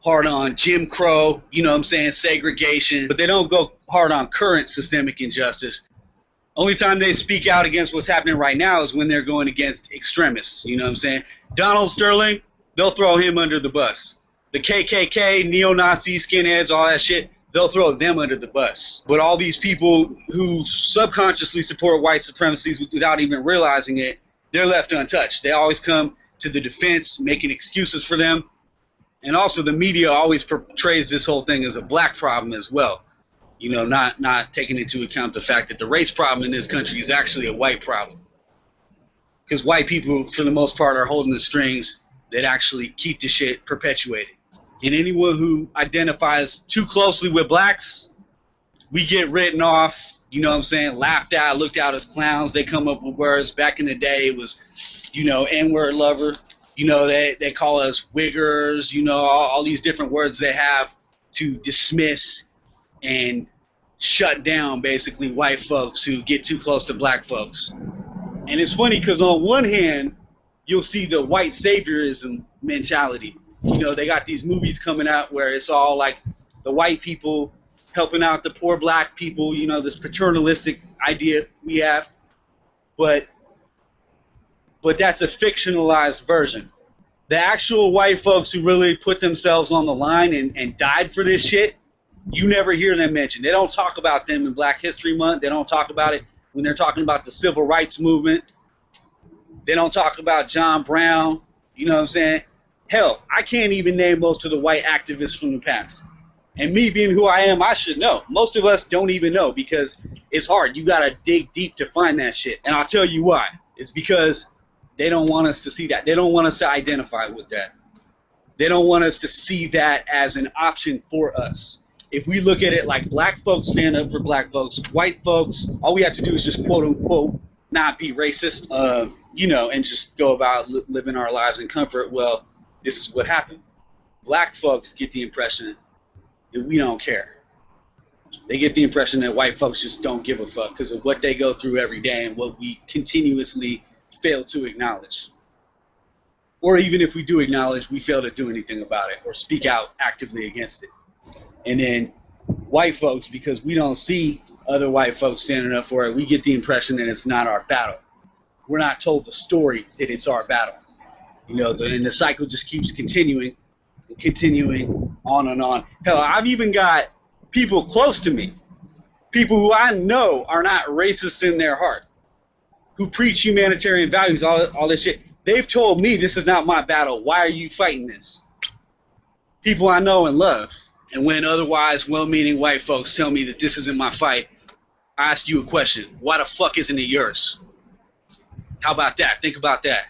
hard on Jim Crow, you know what I'm saying, segregation, but they don't go hard on current systemic injustice. Only time they speak out against what's happening right now is when they're going against extremists, you know what I'm saying? Donald Sterling, they'll throw him under the bus. The KKK, neo-Nazis, skinheads, all that shit, they'll throw them under the bus. But all these people who subconsciously support white supremacy without even realizing it, they're left untouched. They always come to the defense, making excuses for them. And also the media always portrays this whole thing as a black problem as well. You know, not taking into account the fact that the race problem in this country is actually a white problem. Because white people, for the most part, are holding the strings that actually keep the shit perpetuated. And anyone who identifies too closely with blacks, we get written off, you know what I'm saying, laughed at, looked out as clowns. They come up with words. Back in the day, it was, you know, N-word lover. You know, they call us wiggers, you know, all these different words they have to dismiss and shut down basically white folks who get too close to black folks. And it's funny because on one hand, you'll see the white saviorism mentality. You know, they got these movies coming out where it's all like the white people helping out the poor black people, you know, this paternalistic idea we have. But that's a fictionalized version. The actual white folks who really put themselves on the line and died for this shit, you never hear them mentioned. They don't talk about them in Black History Month. They don't talk about it when they're talking about the civil rights movement. They don't talk about John Brown. You know what I'm saying? Hell, I can't even name most of the white activists from the past. And me being who I am, I should know. Most of us don't even know because it's hard. You got to dig deep to find that shit. And I'll tell you why. It's because they don't want us to see that. They don't want us to identify with that. They don't want us to see that as an option for us. If we look at it like black folks stand up for black folks, white folks, all we have to do is just quote unquote not be racist, you know, and just go about living our lives in comfort. Well, this is what happened. Black folks get the impression that we don't care. They get the impression that white folks just don't give a fuck because of what they go through every day and what we continuously fail to acknowledge. Or even if we do acknowledge, we fail to do anything about it or speak out actively against it. And then white folks, because we don't see other white folks standing up for it, we get the impression that it's not our battle. We're not told the story that it's our battle. You know, and the cycle just keeps continuing and continuing on and on. Hell, I've even got people close to me, people who I know are not racist in their heart, who preach humanitarian values, all this shit. They've told me this is not my battle. Why are you fighting this? People I know and love. And when otherwise well-meaning white folks tell me that this isn't my fight, I ask you a question. Why the fuck isn't it yours? How about that? Think about that.